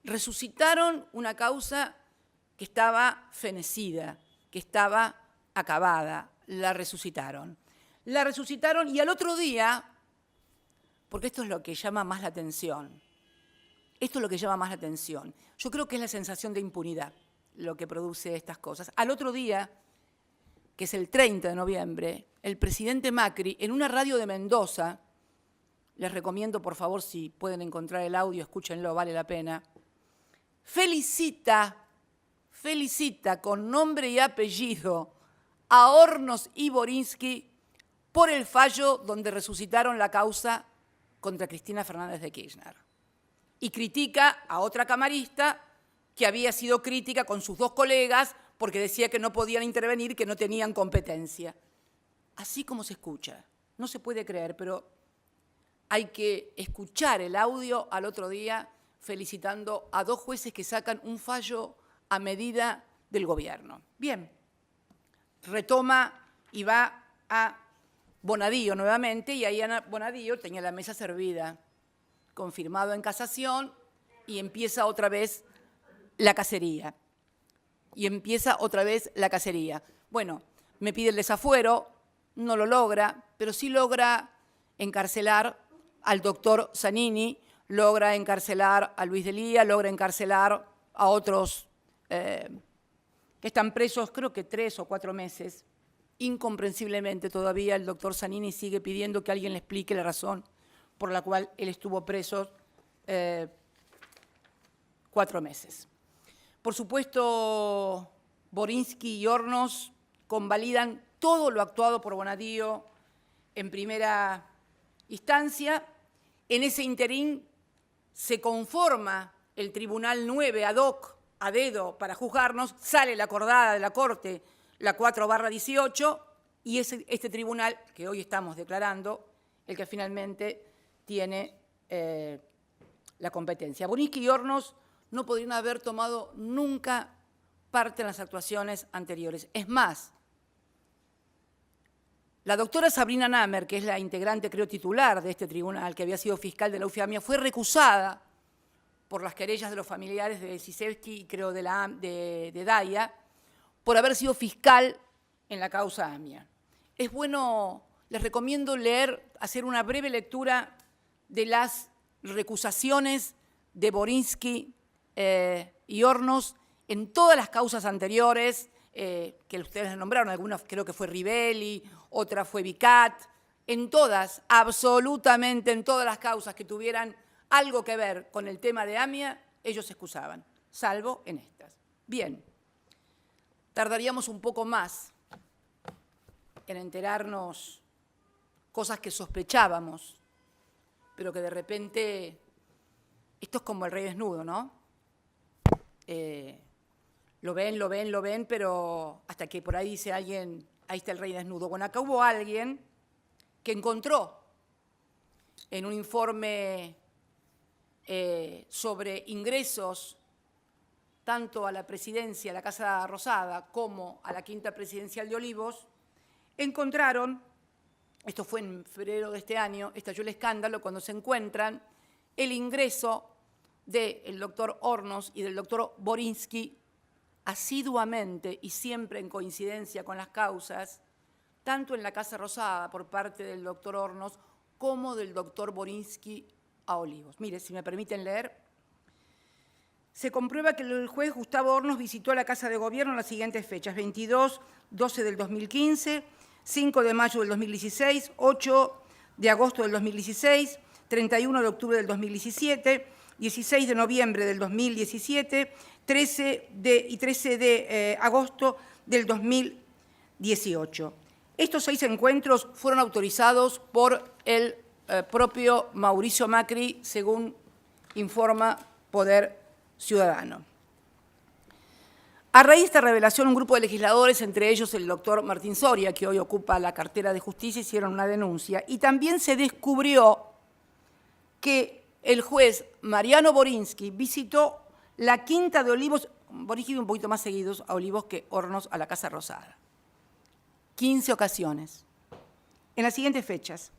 resucitaron una causa que estaba fenecida, que estaba acabada, la resucitaron. La resucitaron y al otro día, porque esto es lo que llama más la atención, yo creo que es la sensación de impunidad lo que produce estas cosas. Al otro día, que es el 30 de noviembre, el presidente Macri, en una radio de Mendoza, les recomiendo, por favor, si pueden encontrar el audio, escúchenlo, vale la pena, felicita con nombre y apellido a Hornos y Boriski por el fallo donde resucitaron la causa contra Cristina Fernández de Kirchner. Y critica a otra camarista que había sido crítica con sus 2 colegas porque decía que no podían intervenir, que no tenían competencia. Así como se escucha. No se puede creer, pero hay que escuchar el audio al otro día felicitando a 2 jueces que sacan un fallo a medida del gobierno. Bien, retoma y va a Bonadío nuevamente, y ahí Bonadío tenía la mesa servida, confirmado en casación, y empieza otra vez la cacería. Bueno, me pide el desafuero, no lo logra, pero sí logra encarcelar al doctor Zanini, logra encarcelar a Luis Delía, logra encarcelar a otros que están presos, creo que 3 o 4 meses. Incomprensiblemente todavía el doctor Zanini sigue pidiendo que alguien le explique la razón por la cual él estuvo preso 4 meses. Por supuesto, Boriski y Hornos convalidan todo lo actuado por Bonadío en primera instancia. En ese interín se conforma el Tribunal 9 ad hoc a dedo para juzgarnos, sale la acordada de la Corte, la 4/18, y es este tribunal que hoy estamos declarando el que finalmente tiene la competencia. Borinsky y Hornos no podrían haber tomado nunca parte en las actuaciones anteriores. Es más, la doctora Sabrina Namer, que es la integrante, creo, titular de este tribunal, que había sido fiscal de la UFAMIA, fue recusada por las querellas de los familiares de Sisevsky y creo de Daya, por haber sido fiscal en la causa AMIA. Es bueno, les recomiendo leer, hacer una breve lectura de las recusaciones de Borinsky y Hornos en todas las causas anteriores que ustedes nombraron. Algunas creo que fue Rivelli, otra fue Vicat. En todas, absolutamente en todas las causas que tuvieran algo que ver con el tema de AMIA, ellos se excusaban, salvo en estas. Bien, tardaríamos un poco más en enterarnos cosas que sospechábamos, pero que de repente, esto es como el rey desnudo, ¿no? Lo ven, pero hasta que por ahí dice alguien, ahí está el rey desnudo. Bueno, acá hubo alguien que encontró en un informe sobre ingresos tanto a la presidencia, a la Casa Rosada, como a la Quinta Presidencial de Olivos, encontraron, esto fue en febrero de este año, estalló el escándalo cuando se encuentran el ingreso del doctor Hornos y del doctor Borinsky asiduamente y siempre en coincidencia con las causas, tanto en la Casa Rosada por parte del doctor Hornos como del doctor Borinsky a Olivos. Mire, si me permiten leer. Se comprueba que el juez Gustavo Hornos visitó la Casa de Gobierno en las siguientes fechas: 22/12 del 2015, 5 de mayo del 2016, 8 de agosto del 2016, 31 de octubre del 2017, 16 de noviembre del 2017, 13 de agosto del 2018. Estos 6 encuentros fueron autorizados por el propio Mauricio Macri, según informa Poder Ciudadano. A raíz de esta revelación, un grupo de legisladores, entre ellos el doctor Martín Soria, que hoy ocupa la cartera de Justicia, hicieron una denuncia. Y también se descubrió que el juez Mariano Borinsky visitó la Quinta de Olivos, Borinsky un poquito más seguidos a Olivos que Hornos a la Casa Rosada. 15 ocasiones. En las siguientes fechas: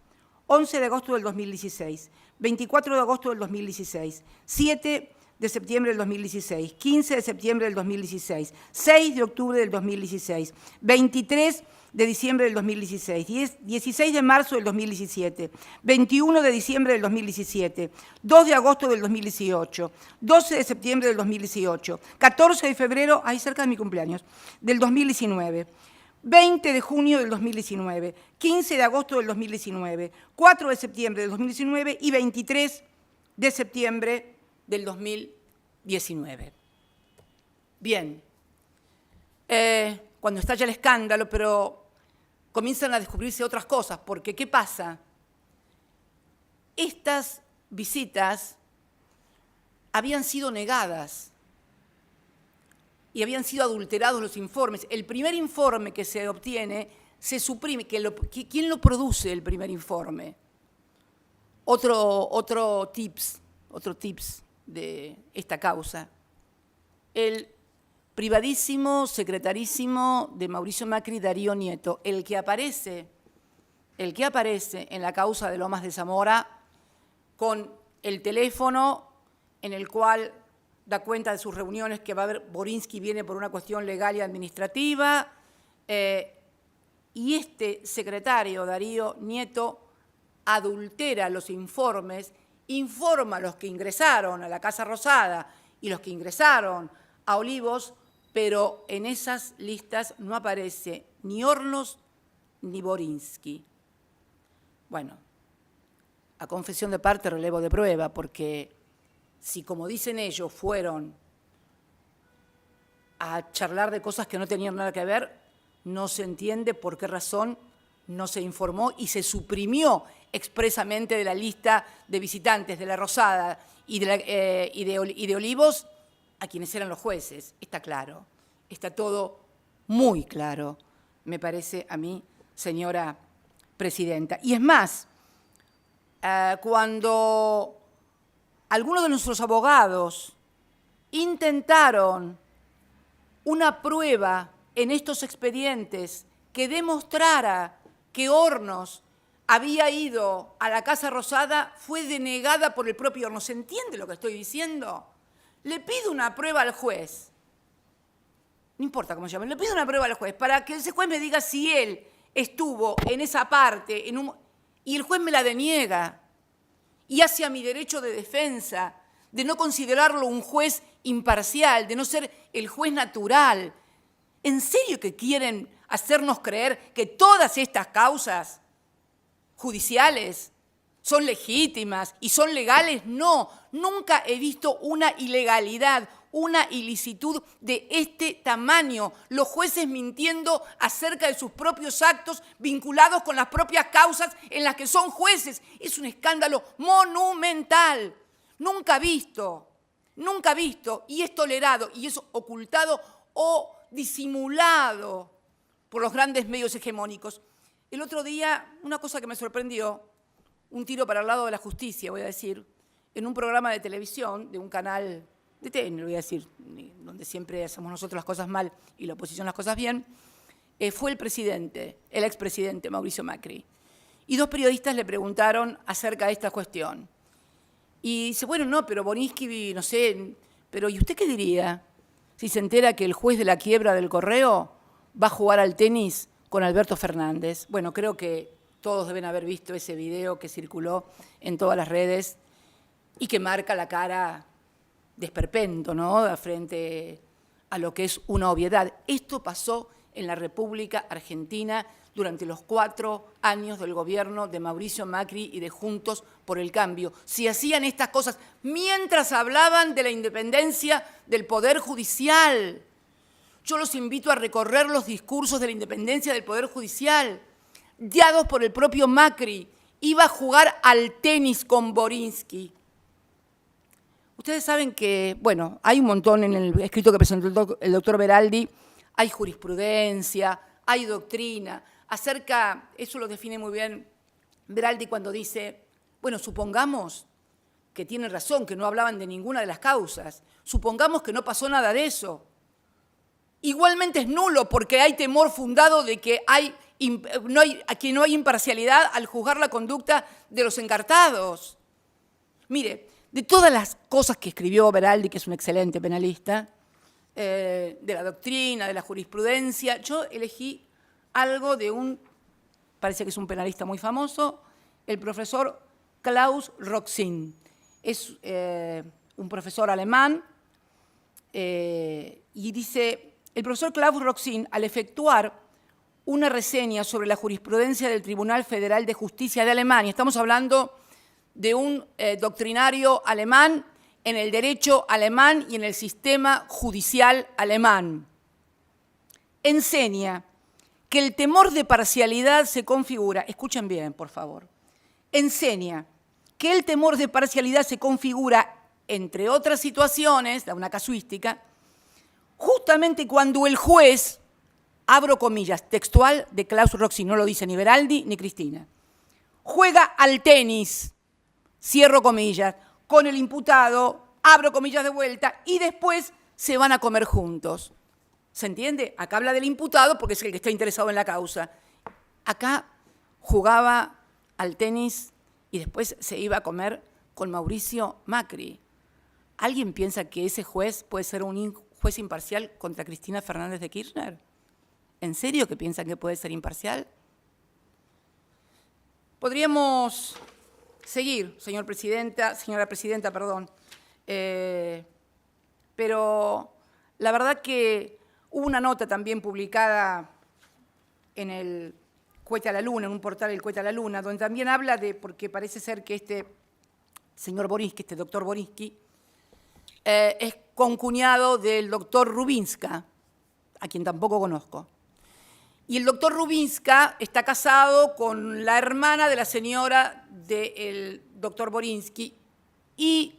11 de agosto del 2016, 24 de agosto del 2016, 7 de septiembre del 2016, 15 de septiembre del 2016, 6 de octubre del 2016, 23 de diciembre del 2016, 16 de marzo del 2017, 21 de diciembre del 2017, 2 de agosto del 2018, 12 de septiembre del 2018, 14 de febrero, ahí cerca de mi cumpleaños, del 2019, 20 de junio del 2019, 15 de agosto del 2019, 4 de septiembre del 2019 y 23 de septiembre del 2019. Bien, cuando estalla el escándalo, pero comienzan a descubrirse otras cosas, porque ¿qué pasa? Estas visitas habían sido negadas y habían sido adulterados los informes. El primer informe que se obtiene se suprime. ¿Quién lo produce el primer informe? Otro tips de esta causa. El privadísimo secretarísimo de Mauricio Macri, Darío Nieto, el que aparece en la causa de Lomas de Zamora con el teléfono en el cual da cuenta de sus reuniones, que va a haber, Borinsky viene por una cuestión legal y administrativa, y este secretario, Darío Nieto, adultera los informes, informa a los que ingresaron a la Casa Rosada y los que ingresaron a Olivos, pero en esas listas no aparece ni Hornos ni Borinsky. Bueno, a confesión de parte, relevo de prueba, porque si, como dicen ellos, fueron a charlar de cosas que no tenían nada que ver, no se entiende por qué razón no se informó y se suprimió expresamente de la lista de visitantes de la Rosada y de Olivos a quienes eran los jueces. Está claro, está todo muy claro, me parece a mí, señora presidenta. Y es más, cuando algunos de nuestros abogados intentaron una prueba en estos expedientes que demostrara que Hornos había ido a la Casa Rosada, fue denegada por el propio Hornos. ¿Se entiende lo que estoy diciendo? Le pido una prueba al juez, no importa cómo se llame, le pido una prueba al juez para que ese juez me diga si él estuvo en esa parte y el juez me la deniega y hacia mi derecho de defensa, de no considerarlo un juez imparcial, de no ser el juez natural. ¿En serio que quieren hacernos creer que todas estas causas judiciales son legítimas y son legales? No, nunca he visto una ilegalidad, una ilicitud de este tamaño. Los jueces mintiendo acerca de sus propios actos vinculados con las propias causas en las que son jueces. Es un escándalo monumental, nunca visto, y es tolerado, y es ocultado o disimulado por los grandes medios hegemónicos. El otro día, una cosa que me sorprendió, un tiro para el lado de la justicia, voy a decir, en un programa de televisión, de un canal de TN, voy a decir, donde siempre hacemos nosotros las cosas mal y la oposición las cosas bien, fue el expresidente Mauricio Macri. Y dos periodistas le preguntaron acerca de esta cuestión. Y dice, bueno, no, pero Borinsky, no sé, pero ¿y usted qué diría si se entera que el juez de la quiebra del Correo va a jugar al tenis con Alberto Fernández? Bueno, creo que todos deben haber visto ese video que circuló en todas las redes y que marca la cara de esperpento, ¿no?, frente a lo que es una obviedad. Esto pasó en la República Argentina durante los 4 años del gobierno de Mauricio Macri y de Juntos por el Cambio. Si hacían estas cosas mientras hablaban de la independencia del Poder Judicial. Yo los invito a recorrer los discursos de la independencia del Poder Judicial, guiados por el propio Macri. Iba a jugar al tenis con Borinsky. Ustedes saben que, bueno, hay un montón en el escrito que presentó el doctor Beraldi, hay jurisprudencia, hay doctrina, acerca, eso lo define muy bien Beraldi cuando dice, bueno, supongamos que tienen razón, que no hablaban de ninguna de las causas, supongamos que no pasó nada de eso. Igualmente es nulo porque hay temor fundado de que no hay imparcialidad al juzgar la conducta de los encartados. Mire, de todas las cosas que escribió Beraldi, que es un excelente penalista, de la doctrina, de la jurisprudencia, yo elegí algo de parece que es un penalista muy famoso, el profesor Klaus Roxin. Es un profesor alemán y dice, el profesor Klaus Roxin, al efectuar una reseña sobre la jurisprudencia del Tribunal Federal de Justicia de Alemania, estamos hablando de un doctrinario alemán en el derecho alemán y en el sistema judicial alemán, enseña que el temor de parcialidad se configura, escuchen bien, por favor, enseña que el temor de parcialidad se configura, entre otras situaciones, da una casuística, justamente cuando el juez, abro comillas, textual de Klaus Roxin, no lo dice ni Beraldi ni Cristina, juega al tenis, cierro comillas, con el imputado, abro comillas de vuelta, y después se van a comer juntos. ¿Se entiende? Acá habla del imputado porque es el que está interesado en la causa. Acá jugaba al tenis y después se iba a comer con Mauricio Macri. ¿Alguien piensa que ese juez puede ser un juez imparcial contra Cristina Fernández de Kirchner? ¿En serio que piensan que puede ser imparcial? Podríamos seguir, señora presidenta, perdón. Pero la verdad que hubo una nota también publicada en el Cohete a la Luna, en un portal del Cohete a la Luna, donde también habla porque parece ser que este señor Borinsky, este doctor Borinsky, es concuñado del doctor Rubinska, a quien tampoco conozco. Y el doctor Rubinska está casado con la hermana de la señora del doctor Borinsky, y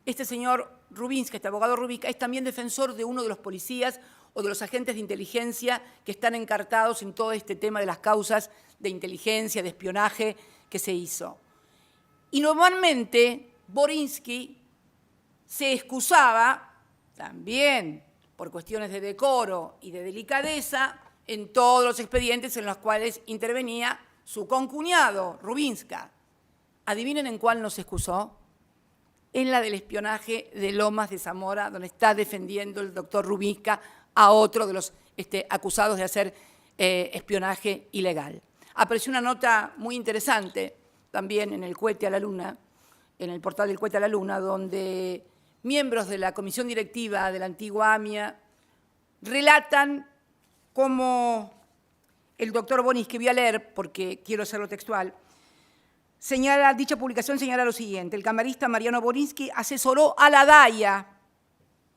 este señor Rubinska, este abogado Rubinska, es también defensor de uno de los policías o de los agentes de inteligencia que están encartados en todo este tema de las causas de inteligencia, de espionaje que se hizo. Y normalmente Borinsky se excusaba, también por cuestiones de decoro y de delicadeza, en todos los expedientes en los cuales intervenía su concuñado, Rubinska. ¿Adivinen en cuál nos excusó? En la del espionaje de Lomas de Zamora, donde está defendiendo el doctor Rubinska a otro de los acusados de hacer espionaje ilegal. Apareció una nota muy interesante también en el Cohete a la Luna, en el portal del Cohete a la Luna, donde miembros de la comisión directiva de la antigua AMIA relatan cómo el doctor Bonis, que voy a leer porque quiero hacerlo textual, dicha publicación señala lo siguiente: el camarista Mariano Borinsky asesoró a la DAIA.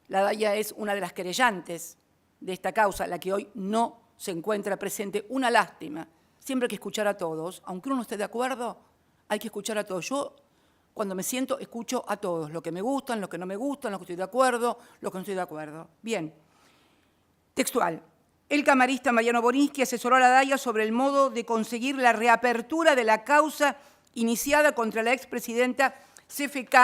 La DAIA es una de las querellantes de esta causa, la que hoy no se encuentra presente. Una lástima. Siempre hay que escuchar a todos. Aunque uno no esté de acuerdo, hay que escuchar a todos. Yo, cuando me siento, escucho a todos. Lo que me gustan, lo que no me gustan, lo que estoy de acuerdo, lo que no estoy de acuerdo. Bien. Textual. El camarista Mariano Borinsky asesoró a la DAIA sobre el modo de conseguir la reapertura de la causa iniciada contra la expresidenta CFK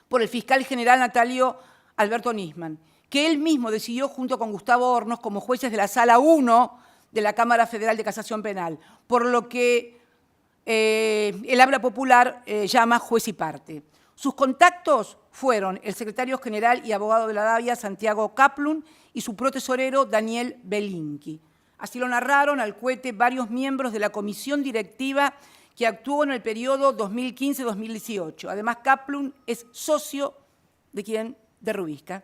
por el fiscal general Natalio Alberto Nisman, que él mismo decidió junto con Gustavo Hornos como jueces de la Sala 1 de la Cámara Federal de Casación Penal, por lo que el habla popular llama juez y parte. Sus contactos fueron el secretario general y abogado de la DAIA, Santiago Kaplun, y su protesorero, Daniel Belinki. Así lo narraron al Cohete varios miembros de la comisión directiva que actuó en el periodo 2015-2018. Además, Kaplun es socio de quién, de Rubinska,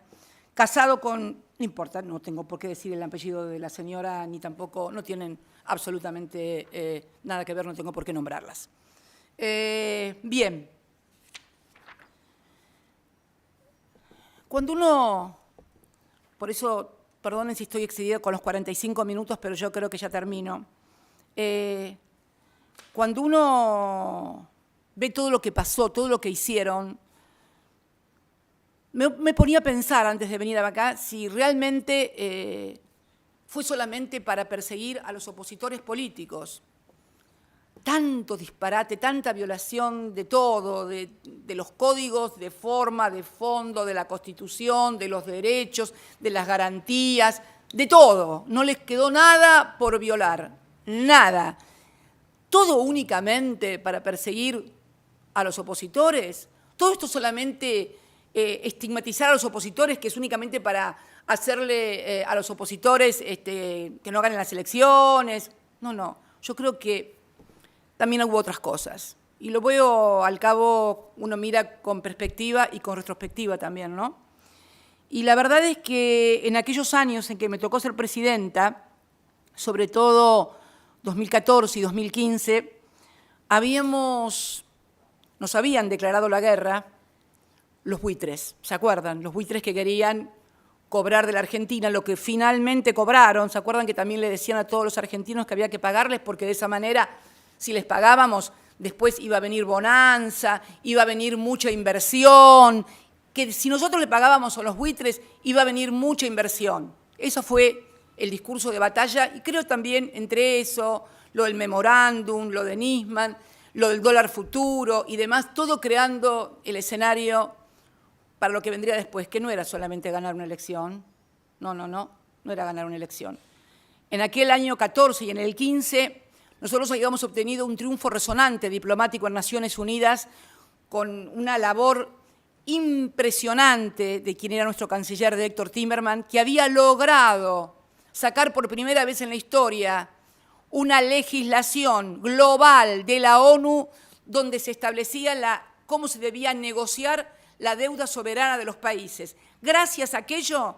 casado con, no importa, no tengo por qué decir el apellido de la señora, ni tampoco, no tienen absolutamente nada que ver, no tengo por qué nombrarlas. Bien. Cuando uno, por eso, perdonen si estoy excedida con los 45 minutos, pero yo creo que ya termino. Cuando uno ve todo lo que pasó, todo lo que hicieron, me ponía a pensar antes de venir acá si realmente fue solamente para perseguir a los opositores políticos. Tanto disparate, tanta violación de todo, de los códigos de forma, de fondo, de la Constitución, de los derechos, de las garantías, de todo. No les quedó nada por violar, nada. Todo únicamente para perseguir a los opositores. Todo esto solamente estigmatizar a los opositores, que es únicamente para hacerle a los opositores que no ganen las elecciones. No, no. Yo creo que también hubo otras cosas. Y lo veo, al cabo, uno mira con perspectiva y con retrospectiva también, ¿no? Y la verdad es que en aquellos años en que me tocó ser presidenta, sobre todo 2014 y 2015, nos habían declarado la guerra los buitres, ¿se acuerdan? Los buitres que querían cobrar de la Argentina lo que finalmente cobraron. ¿Se acuerdan que también le decían a todos los argentinos que había que pagarles porque de esa manera, si les pagábamos, después iba a venir bonanza, iba a venir mucha inversión, que si nosotros le pagábamos a los buitres iba a venir mucha inversión? Eso fue el discurso de batalla, y creo también entre eso, lo del memorándum, lo de Nisman, lo del dólar futuro y demás, todo creando el escenario para lo que vendría después, que no era solamente ganar una elección, no era ganar una elección. En aquel año 14 y en el 15, nosotros habíamos obtenido un triunfo resonante diplomático en Naciones Unidas con una labor impresionante de quien era nuestro canciller, de Héctor Timerman, que había logrado sacar por primera vez en la historia una legislación global de la ONU donde se establecía cómo se debía negociar la deuda soberana de los países. Gracias a aquello,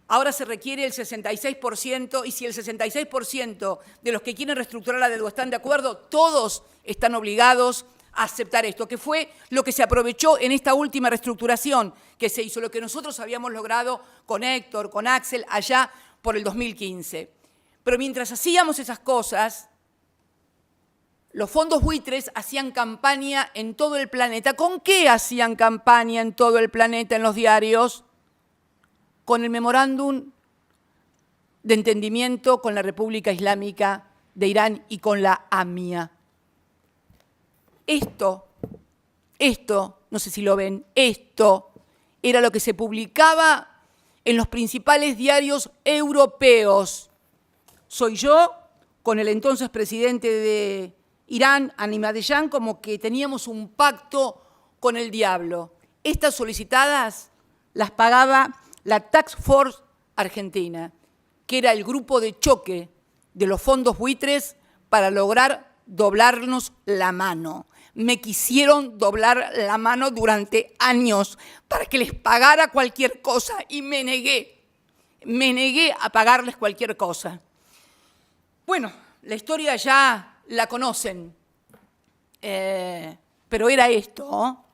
ahora se requiere el 66%, y si el 66% de los que quieren reestructurar la deuda están de acuerdo, todos están obligados a aceptar esto, que fue lo que se aprovechó en esta última reestructuración que se hizo, lo que nosotros habíamos logrado con Héctor, con Axel, allá por el 2015. Pero mientras hacíamos esas cosas, los fondos buitres hacían campaña en todo el planeta. ¿Con qué hacían campaña en todo el planeta en los diarios? Con el memorándum de entendimiento con la República Islámica de Irán y con la AMIA. Esto, no sé si lo ven, esto era lo que se publicaba en los principales diarios europeos. Soy yo, con el entonces presidente de Irán, Ahmadinejad, como que teníamos un pacto con el diablo. Estas solicitadas las pagaba la Task Force Argentina, que era el grupo de choque de los fondos buitres para lograr doblarnos la mano. Me quisieron doblar la mano durante años para que les pagara cualquier cosa y me negué a pagarles cualquier cosa. Bueno, la historia ya la conocen, pero era esto, ¿no?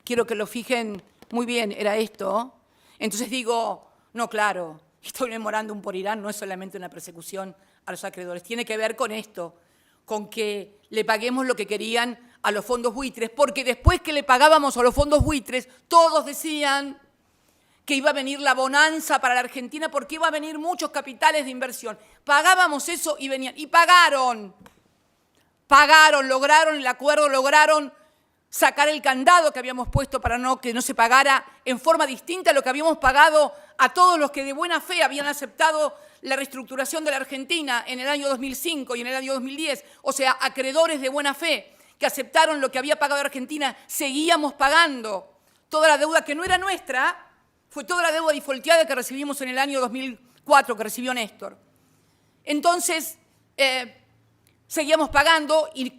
Quiero que lo fijen muy bien, era esto. Entonces digo, no, claro, estoy memorándum por Irán no es solamente una persecución a los acreedores, tiene que ver con esto, con que le paguemos lo que querían a los fondos buitres, porque después que le pagábamos a los fondos buitres, todos decían que iba a venir la bonanza para la Argentina porque iba a venir muchos capitales de inversión. Pagábamos eso y venían, y pagaron, lograron el acuerdo, lograron sacar el candado que habíamos puesto para que no se pagara en forma distinta a lo que habíamos pagado a todos los que de buena fe habían aceptado la reestructuración de la Argentina en el año 2005 y en el año 2010, o sea, acreedores de buena fe que aceptaron lo que había pagado Argentina, seguíamos pagando toda la deuda que no era nuestra, fue toda la deuda defaulteada que recibimos en el año 2004, que recibió Néstor. Entonces, seguíamos pagando y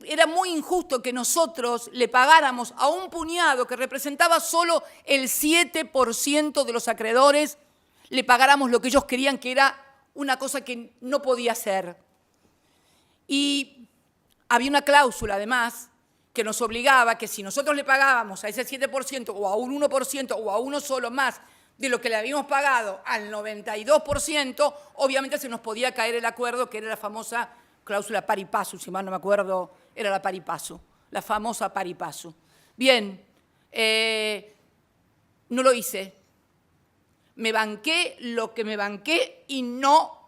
era muy injusto que nosotros le pagáramos a un puñado que representaba solo el 7% de los acreedores, le pagáramos lo que ellos querían, que era una cosa que no podía ser. Y había una cláusula, además, que nos obligaba que si nosotros le pagábamos a ese 7% o a un 1% o a uno solo más de lo que le habíamos pagado al 92%, obviamente se nos podía caer el acuerdo, que era la famosa cláusula pari passu, si mal no me acuerdo, era la pari passu, la famosa pari passu. Bien, no lo hice. Me banqué lo que me banqué y no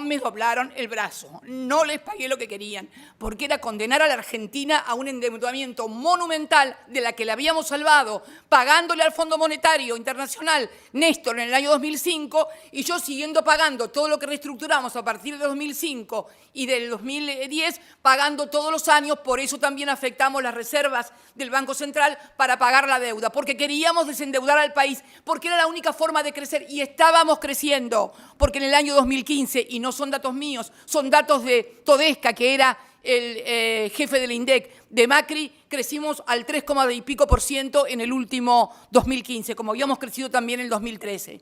me doblaron el brazo, no les pagué lo que querían, porque era condenar a la Argentina a un endeudamiento monumental de la que le habíamos salvado, pagándole al Fondo Monetario Internacional Néstor en el año 2005 y yo siguiendo pagando todo lo que reestructuramos a partir de 2005 y del 2010, pagando todos los años, por eso también afectamos las reservas del Banco Central para pagar la deuda, porque queríamos desendeudar al país, porque era la única forma de crecer y estábamos creciendo, porque en el año 2015, y no son datos míos, son datos de Todesca, que era el jefe del INDEC de Macri, crecimos al 3, y pico % en el último 2015, como habíamos crecido también en el 2013.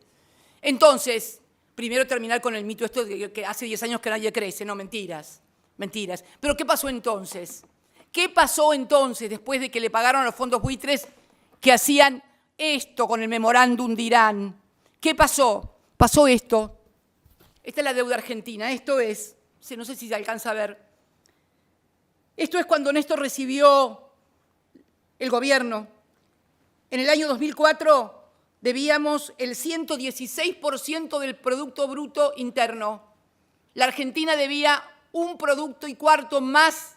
Entonces, primero terminar con el mito esto de que hace 10 años que nadie crece, no, mentiras, mentiras. Pero ¿qué pasó entonces? ¿Qué pasó entonces después de que le pagaron a los fondos buitres que hacían esto con el memorándum de Irán? ¿Qué pasó? Pasó esto. Esta es la deuda argentina, esto es, no sé si se alcanza a ver, esto es cuando Néstor recibió el gobierno. En el año 2004 debíamos el 116% del Producto Bruto Interno. La Argentina debía un producto y cuarto más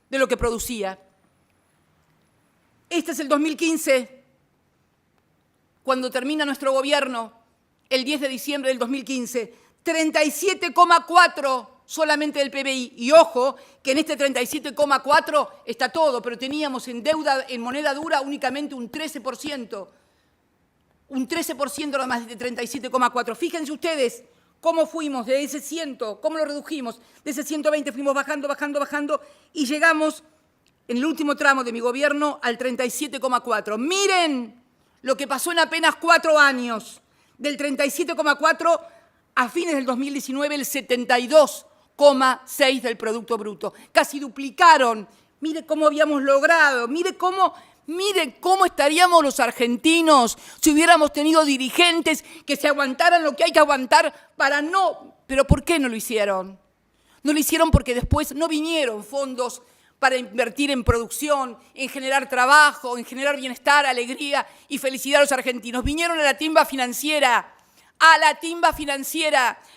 de lo que producía. Este es el 2015, cuando termina nuestro gobierno. El 10 de diciembre del 2015, 37,4 solamente del PBI. Y ojo, que en este 37,4 está todo, pero teníamos en deuda, en moneda dura, únicamente un 13%. Un 13% nada más de 37,4. Fíjense ustedes cómo fuimos de ese 100, cómo lo redujimos. De ese 120 fuimos bajando, y llegamos en el último tramo de mi gobierno al 37,4. Miren lo que pasó en apenas 4 años. Del 37,4 a fines del 2019, el 72,6 del Producto Bruto. Casi duplicaron. Mire cómo habíamos logrado, mire cómo estaríamos los argentinos si hubiéramos tenido dirigentes que se aguantaran lo que hay que aguantar para no... ¿Pero por qué no lo hicieron? No lo hicieron porque después no vinieron fondos para invertir en producción, en generar trabajo, en generar bienestar, alegría y felicidad a los argentinos. Vinieron a la timba financiera,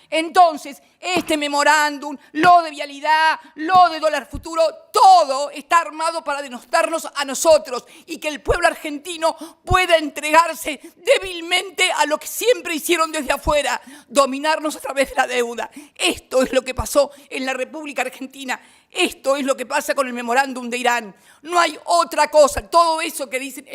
Entonces, este memorándum, lo de vialidad, lo de dólar futuro, todo está armado para denostarnos a nosotros y que el pueblo argentino pueda entregarse débilmente a lo que siempre hicieron desde afuera, dominarnos a través de la deuda. Esto es lo que pasó en la República Argentina. Esto es lo que pasa con el memorándum de Irán. No hay otra cosa. Todo eso que dicen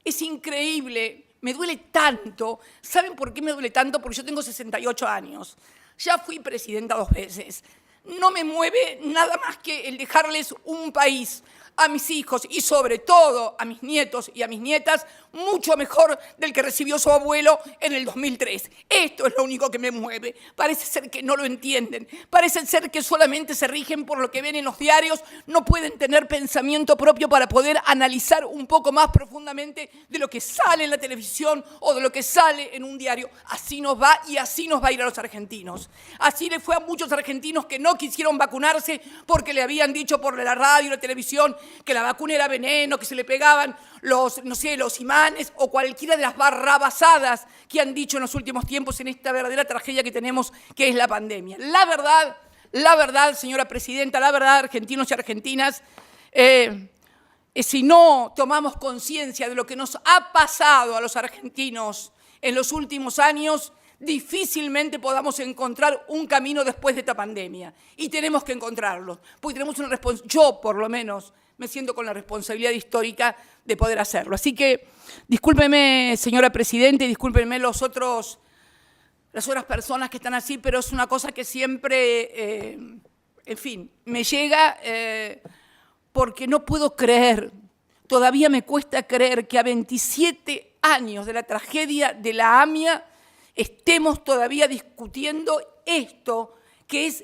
es increíble. Me duele tanto. ¿Saben por qué me duele tanto? Porque yo tengo 68 años. Ya fui presidenta 2 veces. No me mueve nada más que el dejarles un país a mis hijos y sobre todo a mis nietos y a mis nietas mucho mejor del que recibió su abuelo en el 2003. Esto es lo único que me mueve. Parece ser que no lo entienden. Parece ser que solamente se rigen por lo que ven en los diarios. No pueden tener pensamiento propio para poder analizar un poco más profundamente de lo que sale en la televisión o de lo que sale en un diario. Así nos va y así nos va a ir a los argentinos. Así le fue a muchos argentinos que no quisieron vacunarse porque le habían dicho por la radio y la televisión que la vacuna era veneno, que se le pegaban los imanes o cualquiera de las barrabasadas que han dicho en los últimos tiempos en esta verdadera tragedia que tenemos, que es la pandemia. La verdad, señora presidenta, la verdad, argentinos y argentinas, si no tomamos conciencia de lo que nos ha pasado a los argentinos en los últimos años, difícilmente podamos encontrar un camino después de esta pandemia. Y tenemos que encontrarlo, porque tenemos una responsabilidad, yo por lo menos me siento con la responsabilidad histórica de poder hacerlo. Así que discúlpeme, señora presidenta, y discúlpenme las otras personas que están así, pero es una cosa que siempre, en fin, me llega porque no puedo creer, todavía me cuesta creer que a 27 años de la tragedia de la AMIA estemos todavía discutiendo esto, que es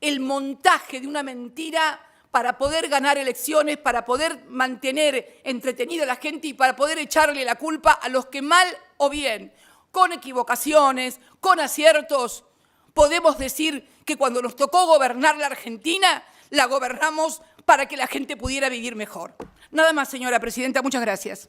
el montaje de una mentira para poder ganar elecciones, para poder mantener entretenida a la gente y para poder echarle la culpa a los que mal o bien, con equivocaciones, con aciertos, podemos decir que cuando nos tocó gobernar la Argentina, la gobernamos para que la gente pudiera vivir mejor. Nada más, señora presidenta, muchas gracias.